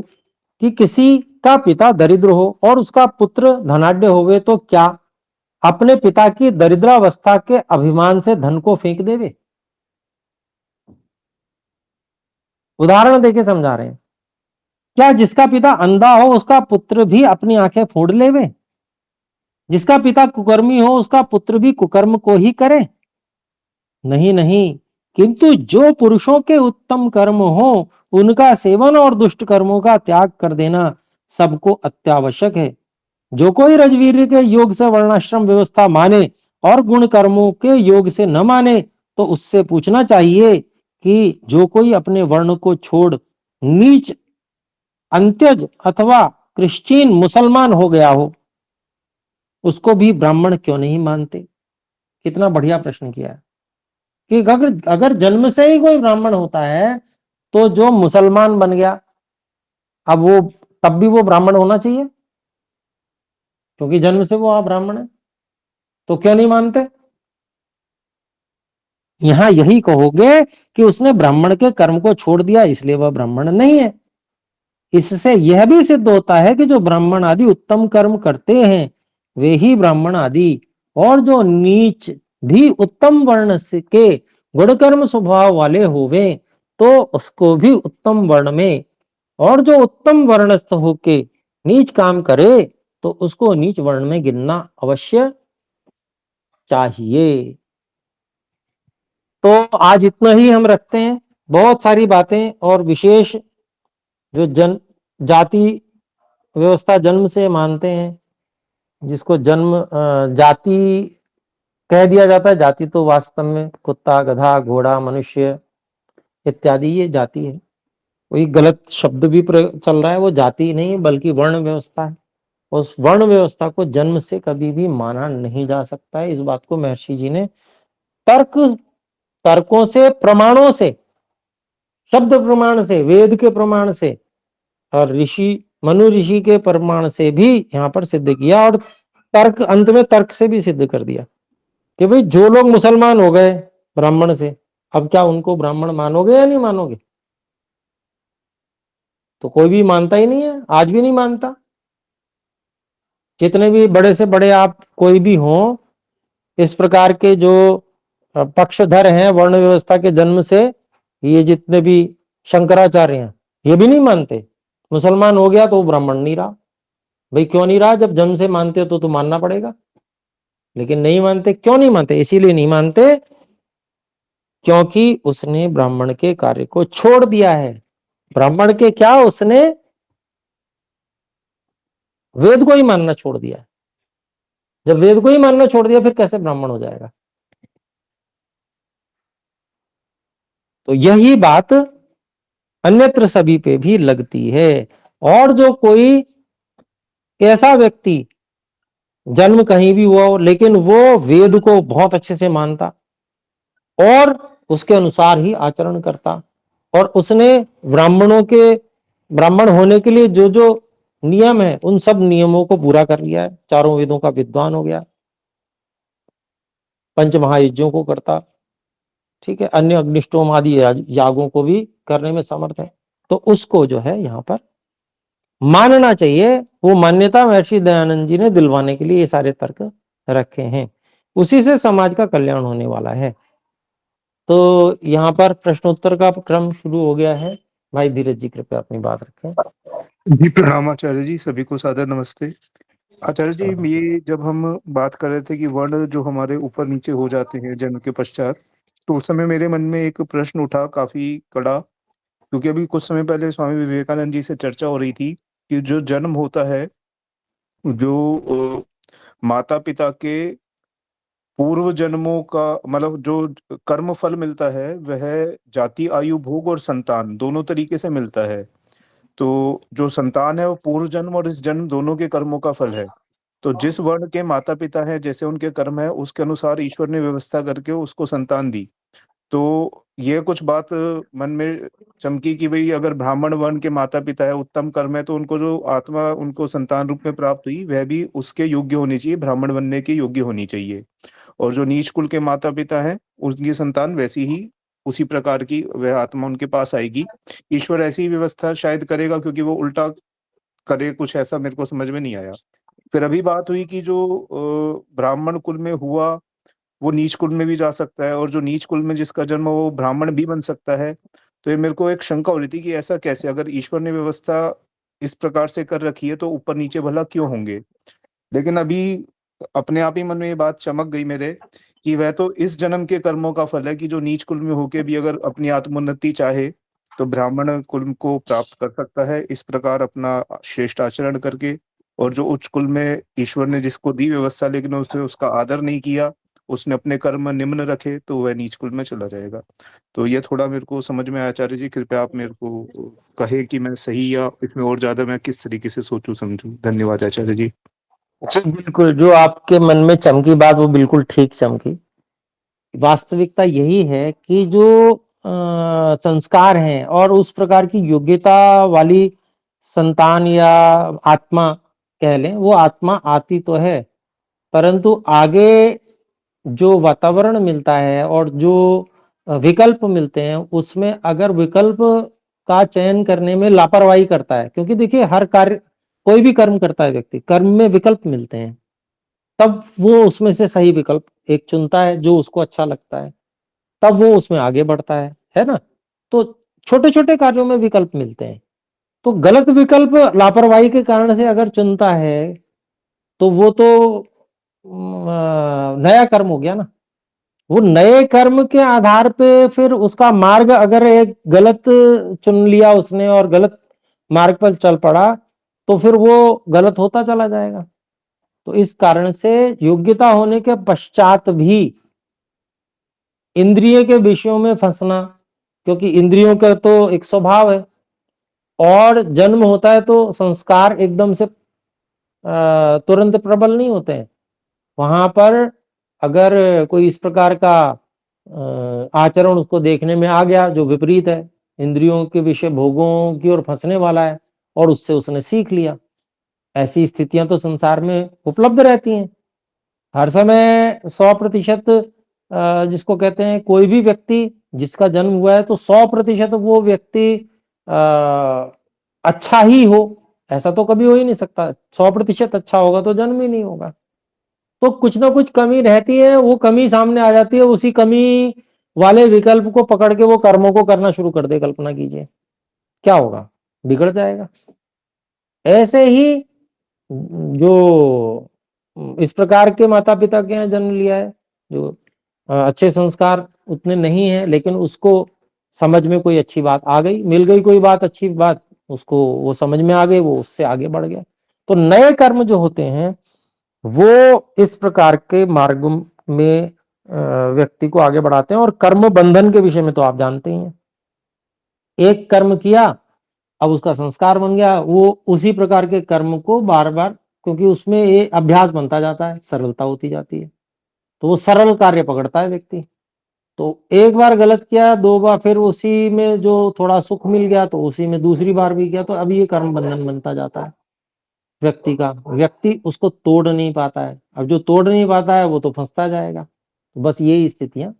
कि किसी का पिता दरिद्र हो और उसका पुत्र धनाढ्य होवे तो क्या अपने पिता की दरिद्रावस्था के अभिमान से धन को फेंक देवे? उदाहरण देके समझा रहे हैं। क्या जिसका पिता अंधा हो उसका पुत्र भी अपनी आंखें फोड़ लेवे? जिसका पिता कुकर्मी हो उसका पुत्र भी कुकर्म को ही करे? नहीं नहीं, किंतु जो पुरुषों के उत्तम कर्म हो उनका सेवन और दुष्ट कर्मों का त्याग कर देना सबको अत्यावश्यक है। जो कोई रजवीर के योग से वर्णाश्रम व्यवस्था माने और गुण कर्मों के योग से न माने तो उससे पूछना चाहिए कि जो कोई अपने वर्ण को छोड़ नीच अंत्यज अथवा क्रिश्चियन मुसलमान हो गया हो उसको भी ब्राह्मण क्यों नहीं मानते? कितना बढ़िया प्रश्न किया है कि अगर अगर जन्म से ही कोई ब्राह्मण होता है तो जो मुसलमान बन गया, अब वो तब भी वो ब्राह्मण होना चाहिए क्योंकि जन्म से वो ब्राह्मण है, तो क्यों नहीं मानते? यहां यही कहोगे कि उसने ब्राह्मण के कर्म को छोड़ दिया इसलिए वह ब्राह्मण नहीं है। इससे यह भी सिद्ध होता है कि जो ब्राह्मण आदि उत्तम कर्म करते हैं वे ही ब्राह्मण आदि, और जो नीच भी उत्तम वर्ण के गुण कर्म स्वभाव वाले होवे तो उसको भी उत्तम वर्ण में, और जो उत्तम वर्णस्थ होके नीच काम करे तो उसको नीच वर्ण में गिनना अवश्य चाहिए। तो आज इतना ही हम रखते हैं। बहुत सारी बातें और विशेष जो जाति व्यवस्था जन्म से मानते हैं, जिसको जन्म जाति कह दिया जाता है। जाति तो वास्तव में कुत्ता, गधा, घोड़ा, मनुष्य इत्यादि ये जाति है। वही गलत शब्द भी चल रहा है, वो जाति नहीं बल्कि वर्ण व्यवस्था है। उस वर्ण व्यवस्था को जन्म से कभी भी माना नहीं जा सकता है। इस बात को महर्षि जी ने तर्कों से, प्रमाणों से, शब्द प्रमाण से, वेद के प्रमाण से और मनु ऋषि के प्रमाण से भी यहाँ पर सिद्ध किया, और तर्क अंत में तर्क से भी सिद्ध कर दिया कि भाई जो लोग मुसलमान हो गए ब्राह्मण से, अब क्या उनको ब्राह्मण मानोगे या नहीं मानोगे? तो कोई भी मानता ही नहीं है, आज भी नहीं मानता। जितने भी बड़े से बड़े आप कोई भी हो, इस प्रकार के जो पक्षधर हैं वर्ण व्यवस्था के जन्म से, ये जितने भी शंकराचार्य हैं ये भी नहीं मानते मुसलमान हो गया तो वो ब्राह्मण नहीं रहा। भाई क्यों नहीं रहा? जब जन्म से मानते हो तो मानना पड़ेगा, लेकिन नहीं मानते। क्यों नहीं मानते? इसीलिए नहीं मानते क्योंकि उसने ब्राह्मण के कार्य को छोड़ दिया है। ब्राह्मण के क्या, उसने वेद को ही मानना छोड़ दिया। जब वेद को ही मानना छोड़ दिया फिर कैसे ब्राह्मण हो जाएगा? तो यही बात अन्यत्र सभी पे भी लगती है। और जो कोई ऐसा व्यक्ति जन्म कहीं भी हुआ हो लेकिन वो वेद को बहुत अच्छे से मानता और उसके अनुसार ही आचरण करता, और उसने ब्राह्मण होने के लिए जो जो नियम है उन सब नियमों को पूरा कर लिया है, चारों वेदों का विद्वान हो गया, पंच महायज्ञों को करता, ठीक है, अन्य अग्निष्टोम आदि यागों को भी करने में समर्थ है, तो उसको जो है यहाँ पर मानना चाहिए। वो मान्यता महर्षि दयानंद जी ने दिलवाने के लिए ये सारे तर्क रखे हैं, उसी से समाज का कल्याण होने वाला है। तो यहाँ पर प्रश्नोत्तर का क्रम शुरू हो गया है। भाई धीरज जी कृपया अपनी बात रखें। जी प्रणाम आचार्य जी, सभी को सादर नमस्ते। आचार्य जी, ये जब हम बात कर रहे थे कि वर्ण जो हमारे ऊपर नीचे हो जाते हैं जन्म के पश्चात, तो उस समय मेरे मन में एक प्रश्न उठा काफी कड़ा, क्योंकि अभी कुछ समय पहले स्वामी विवेकानंद जी से चर्चा हो रही थी कि जो जन्म होता है जो माता पिता के पूर्व जन्मों का मतलब जो कर्म फल मिलता है वह जाति आयु भोग और संतान दोनों तरीके से मिलता है। तो जो संतान है वो पूर्व जन्म और इस जन्म दोनों के कर्मों का फल है। तो जिस वर्ण के माता पिता हैं जैसे उनके कर्म है उसके अनुसार ईश्वर ने व्यवस्था करके उसको संतान दी। तो ये कुछ बात मन में चमकी कि भाई अगर ब्राह्मण वर्ण के माता पिता है उत्तम कर्म है तो उनको जो आत्मा उनको संतान रूप में प्राप्त हुई वह भी उसके योग्य होनी चाहिए, ब्राह्मण बनने के योग्य होनी चाहिए। और जो नीच कुल के माता पिता हैं उनकी संतान वैसी ही उसी प्रकार की वह आत्मा उनके पास आएगी। ईश्वर ऐसी ही व्यवस्था शायद करेगा क्योंकि वो उल्टा करे कुछ ऐसा मेरे को समझ में नहीं आया। फिर अभी बात हुई कि जो ब्राह्मण कुल में हुआ वो नीच कुल में भी जा सकता है और जो नीच कुल में जिसका जन्म हो, वो ब्राह्मण भी बन सकता है। तो ये मेरे को एक शंका हो रही थी कि ऐसा कैसे, अगर ईश्वर ने व्यवस्था इस प्रकार से कर रखी है तो ऊपर नीचे भला क्यों होंगे। लेकिन अभी अपने आप ही मन में ये बात चमक गई मेरे कि वह तो इस जन्म के कर्मों का फल है कि जो नीच कुल में होके भी अगर अपनी आत्मोन्नति चाहे तो ब्राह्मण कुल को प्राप्त कर सकता है इस प्रकार अपना श्रेष्ठ आचरण करके। और जो उच्च कुल में ईश्वर ने जिसको दी व्यवस्था लेकिन उसने उसका आदर नहीं किया, उसने अपने कर्म निम्न रखे, तो वह नीच कुल में चला जाएगा। तो ये थोड़ा मेरे को समझ में आया। आचार्य जी कृपया आप मेरे को कहे कि मैं सही या इसमें और ज्यादा मैं किस तरीके से सोचूं समझूं। धन्यवाद आचार्य जी। जी बिल्कुल, जो आपके मन में चमकी बात वो बिल्कुल ठीक चमकी। वास्तविकता यही है कि जो संस्कार हैं और उस प्रकार की योग्यता वाली संतान या आत्मा कह लें, वो आत्मा आती तो है, परंतु आगे जो वातावरण मिलता है और जो विकल्प मिलते हैं उसमें अगर विकल्प का चयन करने में लापरवाही करता है, क्योंकि देखिए हर कार्य कोई भी कर्म करता है व्यक्ति, कर्म में विकल्प मिलते हैं, तब वो उसमें से सही विकल्प एक चुनता है जो उसको अच्छा लगता है, तब वो उसमें आगे बढ़ता है ना। तो छोटे छोटे कार्यों में विकल्प मिलते हैं, तो गलत विकल्प लापरवाही के कारण से अगर चुनता है तो वो तो नया कर्म हो गया ना। वो नए कर्म के आधार पे फिर उसका मार्ग अगर एक गलत चुन लिया उसने और गलत मार्ग पर चल पड़ा तो फिर वो गलत होता चला जाएगा। तो इस कारण से योग्यता होने के पश्चात भी इंद्रिय के विषयों में फंसना, क्योंकि इंद्रियों का तो एक स्वभाव है और जन्म होता है तो संस्कार एकदम से तुरंत प्रबल नहीं होते हैं। वहां पर अगर कोई इस प्रकार का आचरण उसको देखने में आ गया जो विपरीत है, इंद्रियों के विषय भोगों की ओर फंसने वाला है, और उससे उसने सीख लिया, ऐसी स्थितियां तो संसार में उपलब्ध रहती हैं हर समय। 100% जिसको कहते हैं कोई भी व्यक्ति जिसका जन्म हुआ है तो 100% वो व्यक्ति अच्छा ही हो, ऐसा तो कभी हो ही नहीं सकता। 100% अच्छा होगा तो जन्म ही नहीं होगा, तो कुछ ना कुछ कमी रहती है, वो कमी सामने आ जाती है, उसी कमी वाले विकल्प को पकड़ के वो कर्मों को करना शुरू कर दे। कल्पना कीजिए क्या होगा, बिगड़ जाएगा। ऐसे ही जो इस प्रकार के माता पिता के यहाँ जन्म लिया है, जो अच्छे संस्कार उतने नहीं है, लेकिन उसको समझ में कोई अच्छी बात आ गई, मिल गई कोई बात, अच्छी बात उसको वो समझ में आ गई, वो उससे आगे बढ़ गया। तो नए कर्म जो होते हैं वो इस प्रकार के मार्ग में व्यक्ति को आगे बढ़ाते हैं। और कर्म बंधन के विषय में तो आप जानते ही हैं, एक कर्म किया अब उसका संस्कार बन गया, वो उसी प्रकार के कर्म को बार बार, क्योंकि उसमें ये अभ्यास बनता जाता है, सरलता होती जाती है, तो वो सरल कार्य पकड़ता है व्यक्ति। तो एक बार गलत किया, दो बार, फिर उसी में जो थोड़ा सुख मिल गया तो उसी में दूसरी बार भी किया, तो अभी ये कर्म बंधन बनता जाता है व्यक्ति का। व्यक्ति उसको तोड़ नहीं पाता है, अब जो तोड़ नहीं पाता है वो तो फंसता जाएगा। तो बस यही स्थितियां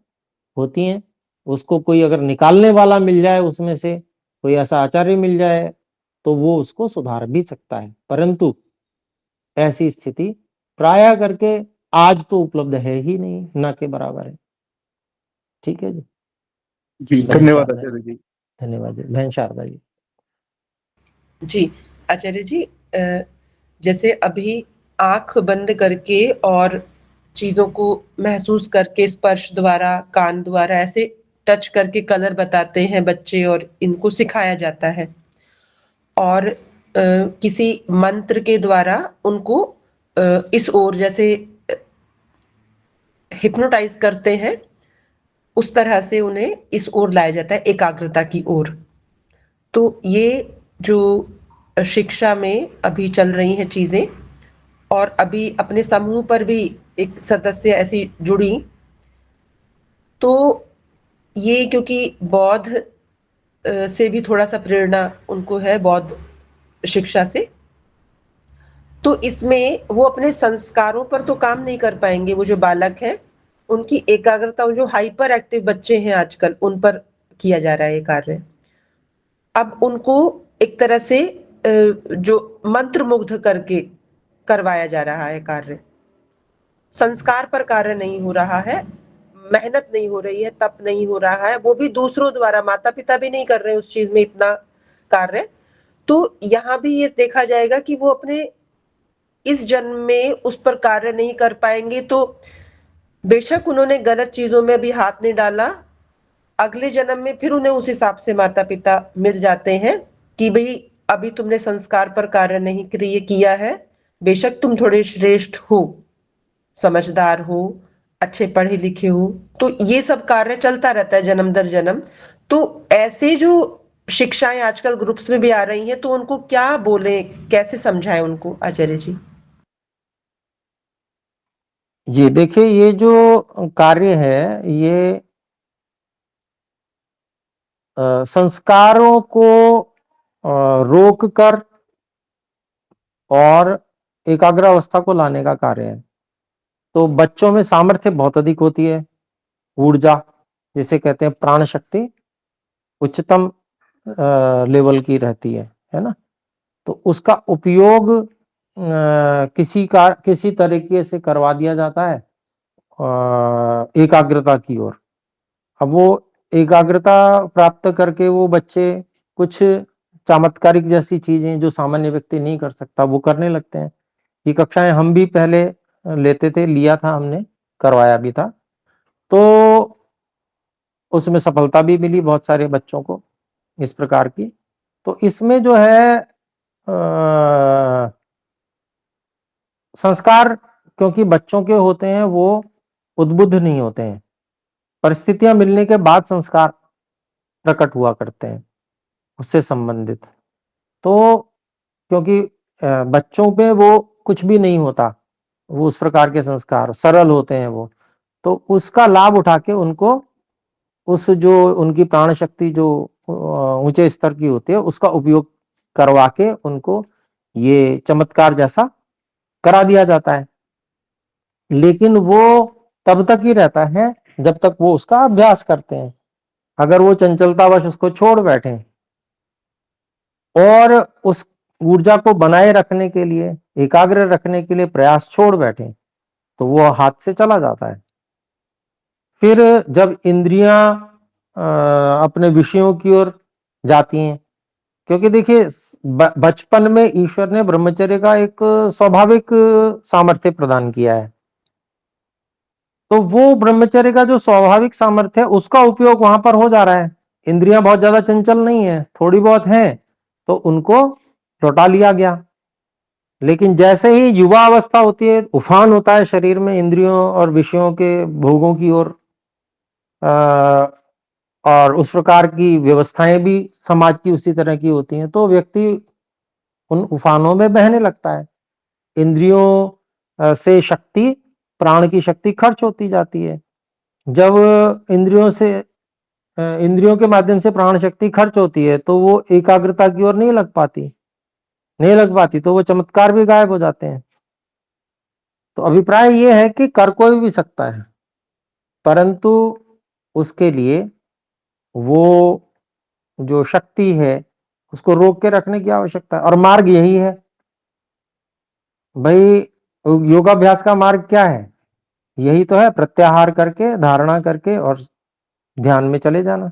होती हैं। उसको कोई अगर निकालने वाला मिल जाए उसमें से, कोई ऐसा आचार्य मिल जाए तो वो उसको सुधार भी सकता है, परंतु ऐसी स्थिति प्राय करके आज तो उपलब्ध है ही नहीं, ना के बराबर है। ठीक है जी। जी बहन धन्यवाद शारदा जी, आचार्य जी। धन्यवाद जी। बहन शारदा जी। जी आचार्य जी, जैसे अभी आंख बंद करके और चीजों को महसूस करके स्पर्श द्वारा, कान द्वारा ऐसे टच करके कलर बताते हैं बच्चे और इनको सिखाया जाता है, और किसी मंत्र के द्वारा उनको इस ओर जैसे हिप्नोटाइज करते हैं, उस तरह से उन्हें इस ओर लाया जाता है, एकाग्रता की ओर। तो ये जो शिक्षा में अभी चल रही हैं चीजें, और अभी अपने समूह पर भी एक सदस्य ऐसी जुड़ी, तो ये क्योंकि बौद्ध से भी थोड़ा सा प्रेरणा उनको है, बौद्ध शिक्षा से, तो इसमें वो अपने संस्कारों पर तो काम नहीं कर पाएंगे। वो जो बालक है, उनकी एकाग्रता, जो हाइपर एक्टिव बच्चे हैं आजकल, उन पर किया जा रहा है ये कार्य। अब उनको एक तरह से जो मंत्र मुग्ध करके करवाया जा रहा है कार्य, संस्कार पर कार्य नहीं हो रहा है, मेहनत नहीं हो रही है, तप नहीं हो रहा है, वो भी दूसरों द्वारा, माता पिता भी नहीं कर रहे उस चीज में इतना कार्य। तो यहाँ भी ये देखा जाएगा कि वो अपने इस जन्म में उस पर कार्य नहीं कर पाएंगे, तो बेशक उन्होंने गलत चीजों में भी हाथ नहीं डाला, अगले जन्म में फिर उन्हें उस हिसाब से माता पिता मिल जाते हैं कि भाई अभी तुमने संस्कार पर कार्य नहीं किया है, बेशक तुम थोड़े श्रेष्ठ हो, समझदार हो, अच्छे पढ़े लिखे हो, तो ये सब कार्य चलता रहता है जन्म दर जन्म। तो ऐसे जो शिक्षाएं आजकल ग्रुप्स में भी आ रही हैं, तो उनको क्या बोले, कैसे समझाएं उनको, आचार्य जी? जी देखिए, ये जो कार्य है, ये संस्कारों को रोक कर और एकाग्र अवस्था को लाने का कार्य है। तो बच्चों में सामर्थ्य बहुत अधिक होती है, ऊर्जा जिसे कहते हैं प्राण शक्ति उच्चतम लेवल की रहती है ना। तो उसका उपयोग किसी तरीके से करवा दिया जाता है एकाग्रता की ओर। अब वो एकाग्रता प्राप्त करके वो बच्चे कुछ चमत्कारिक जैसी चीजें जो सामान्य व्यक्ति नहीं कर सकता, वो करने लगते हैं। ये कक्षाएं हम भी पहले लेते थे, लिया था हमने, करवाया भी था। तो उसमें सफलता भी मिली बहुत सारे बच्चों को इस प्रकार की। तो इसमें जो है संस्कार क्योंकि बच्चों के होते हैं, वो उद्बुद्ध नहीं होते हैं, परिस्थितियां मिलने के बाद संस्कार प्रकट हुआ करते हैं उससे संबंधित। तो क्योंकि बच्चों पे वो कुछ भी नहीं होता, वो उस प्रकार के संस्कार सरल होते हैं वो, तो उसका लाभ उठा के उनको उस जो उनकी प्राण शक्ति जो ऊंचे स्तर की होती है, उसका उपयोग करवा के उनको ये चमत्कार जैसा करा दिया जाता है। लेकिन वो तब तक ही रहता है जब तक वो उसका अभ्यास करते हैं। अगर वो चंचलतावश उसको छोड़ बैठे और उस ऊर्जा को बनाए रखने के लिए, एकाग्र रखने के लिए प्रयास छोड़ बैठे, तो वो हाथ से चला जाता है। फिर जब इंद्रियां अपने विषयों की ओर जाती हैं, क्योंकि देखिए बचपन में ईश्वर ने ब्रह्मचर्य का एक स्वाभाविक सामर्थ्य प्रदान किया है। तो वो ब्रह्मचर्य का जो स्वाभाविक सामर्थ्य है, उसका उपयोग वहां पर हो जा रहा है। इंद्रियां बहुत ज्यादा चंचल नहीं है, थोड़ी बहुत हैं, तो उनको लौटा लिया गया। लेकिन जैसे ही युवा अवस्था होती है, उफान होता है शरीर में इंद्रियों और विषयों के भोगों की ओर, और उस प्रकार की व्यवस्थाएं भी समाज की उसी तरह की होती हैं, तो व्यक्ति उन उफानों में बहने लगता है। इंद्रियों से शक्ति, प्राण की शक्ति खर्च होती जाती है। जब इंद्रियों के माध्यम से प्राण शक्ति खर्च होती है, तो वो एकाग्रता की ओर नहीं लग पाती, तो वो चमत्कार भी गायब हो जाते हैं। तो अभिप्राय ये है कि कर कोई भी सकता है, परंतु उसके लिए वो जो शक्ति है उसको रोक के रखने की आवश्यकता है, और मार्ग यही है भाई। योगाभ्यास का मार्ग क्या है? यही तो है, प्रत्याहार करके, धारणा करके और ध्यान में चले जाना।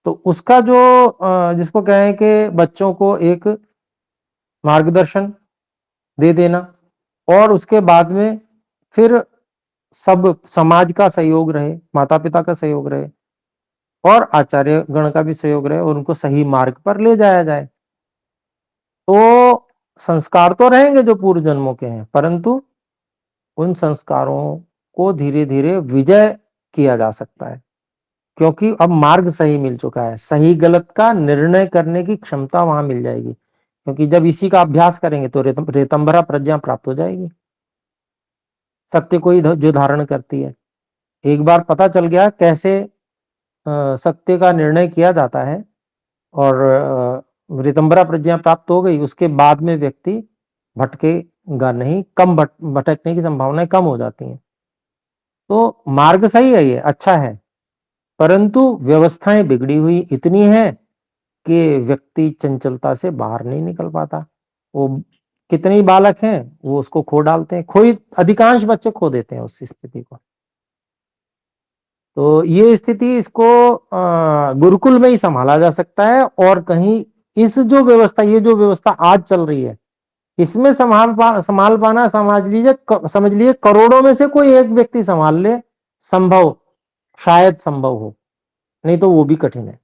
तो उसका जो जिसको कहें कि बच्चों को एक मार्गदर्शन दे देना, और उसके बाद में फिर सब समाज का सहयोग रहे, माता पिता का सहयोग रहे और आचार्य गण का भी सहयोग रहे, और उनको सही मार्ग पर ले जाया जाए। तो संस्कार तो रहेंगे जो पूर्व जन्मों के हैं, परंतु उन संस्कारों को धीरे धीरे विजय किया जा सकता है, क्योंकि अब मार्ग सही मिल चुका है। सही गलत का निर्णय करने की क्षमता वहां मिल जाएगी, क्योंकि जब इसी का अभ्यास करेंगे तो रेतंबरा प्रज्ञा प्राप्त हो जाएगी, सत्य को ही जो धारण करती है। एक बार पता चल गया कैसे सत्य का निर्णय किया जाता है और रितंबरा प्रज्ञा प्राप्त हो गई, उसके बाद में व्यक्ति भटकेगा नहीं, कम भटकने की संभावनाएं कम हो जाती हैं। तो मार्ग सही है, ये अच्छा है, परंतु व्यवस्थाएं बिगड़ी हुई इतनी है कि व्यक्ति चंचलता से बाहर नहीं निकल पाता। वो कितने ही बालक हैं वो उसको खो डालते हैं, अधिकांश बच्चे खो देते हैं उस स्थिति को। तो ये स्थिति इसको गुरुकुल में ही संभाला जा सकता है, और कहीं इस जो व्यवस्था, ये जो व्यवस्था आज चल रही है, इसमें संभाल पाना समझ लीजिए करोड़ों में से कोई एक व्यक्ति संभाल ले, शायद संभव हो, नहीं तो वो भी कठिन है।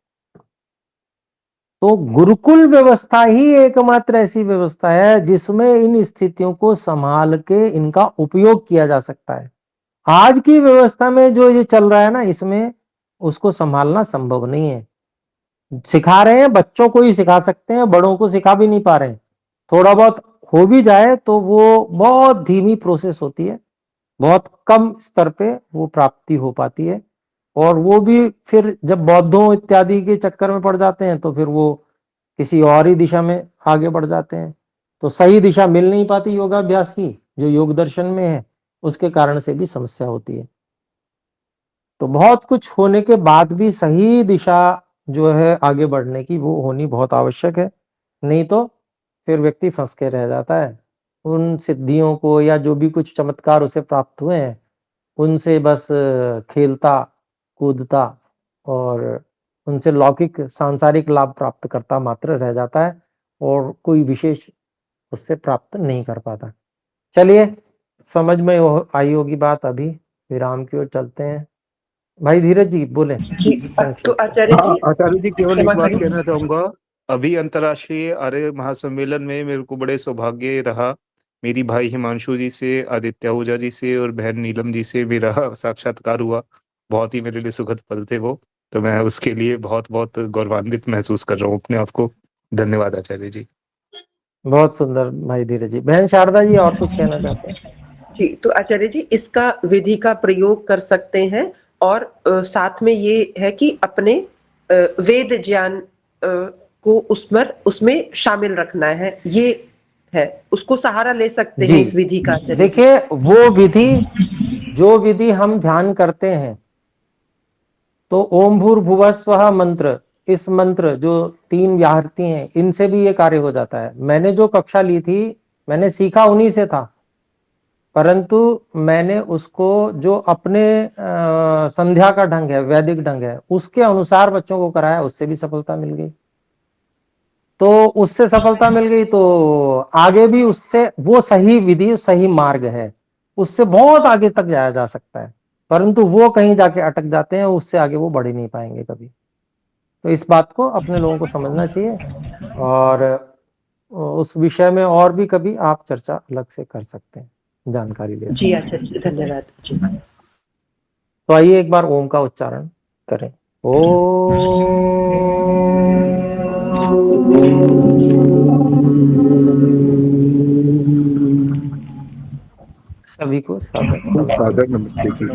तो गुरुकुल व्यवस्था ही एकमात्र ऐसी व्यवस्था है जिसमें इन स्थितियों को संभाल के इनका उपयोग किया जा सकता है। आज की व्यवस्था में जो ये चल रहा है ना, इसमें उसको संभालना संभव नहीं है। सिखा रहे हैं, बच्चों को ही सिखा सकते हैं, बड़ों को सिखा भी नहीं पा रहे हैं। थोड़ा बहुत हो भी जाए तो वो बहुत धीमी प्रोसेस होती है, बहुत कम स्तर पे वो प्राप्ति हो पाती है, और वो भी फिर जब बौद्धों इत्यादि के चक्कर में पड़ जाते हैं तो फिर वो किसी और ही दिशा में आगे बढ़ जाते हैं। तो सही दिशा मिल नहीं पाती योगाभ्यास की, जो योग दर्शन में है, उसके कारण से भी समस्या होती है। तो बहुत कुछ होने के बाद भी सही दिशा जो है आगे बढ़ने की, वो होनी बहुत आवश्यक है, नहीं तो फिर व्यक्ति फंस के रह जाता है। उन सिद्धियों को या जो भी कुछ चमत्कार उसे प्राप्त हुए हैं, उनसे बस खेलता कूदता और उनसे लौकिक सांसारिक लाभ प्राप्त करता मात्र रह जाता है, और कोई विशेष उससे प्राप्त नहीं कर पाता। चलिए, समझ में आई होगी बात। अभी विराम की ओर चलते हैं। भाई धीरज जी बोले। तो आचार्य जी केवल एक क्षमा बात करें। कहना चाहूंगा। अभी अंतर्राष्ट्रीय आर्य महासम्मेलन में मेरे को बड़े सौभाग्य रहा, मेरी भाई हिमांशु जी से, आदित्य आहूजा जी से और बहन नीलम जी से मेरा साक्षात्कार हुआ। बहुत ही मेरे लिए सुखद पल थे वो, तो मैं उसके लिए बहुत बहुत गौरवान्वित महसूस कर रहा हूँ अपने आप को। धन्यवाद आचार्य जी। बहुत सुंदर भाई धीरज जी। बहन शारदा जी और कुछ कहना चाहते हैं? जी, तो आचार्य जी इसका विधि का प्रयोग कर सकते हैं, और साथ में ये है कि अपने वेद ज्ञान को उसमें शामिल रखना है, ये है, उसको सहारा ले सकते हैं इस विधि का। देखिए, वो विधि, जो विधि हम ध्यान करते हैं, तो ओम भूर्भुवः स्वः मंत्र, इस मंत्र जो 3 व्याहृति हैं, इनसे भी ये कार्य हो जाता है। मैंने जो कक्षा ली थी, मैंने सीखा उन्हीं से था, परंतु मैंने उसको जो अपने संध्या का ढंग है, वैदिक ढंग है, उसके अनुसार बच्चों को कराया, उससे भी सफलता मिल गई। तो उससे सफलता मिल गई तो आगे भी उससे, वो सही विधि, सही मार्ग है, उससे बहुत आगे तक जाया जा सकता है, परंतु वो कहीं जाके अटक जाते हैं, उससे आगे वो बढ़ ही नहीं पाएंगे कभी। तो इस बात को अपने लोगों को समझना चाहिए, और उस विषय में और भी कभी आप चर्चा अलग से कर सकते हैं, जानकारी ले सकते हैं। जी अच्छा, धन्यवाद जी। तो आइए एक बार ओम का उच्चारण करें। सभी को सादर सादर नमस्ते जी।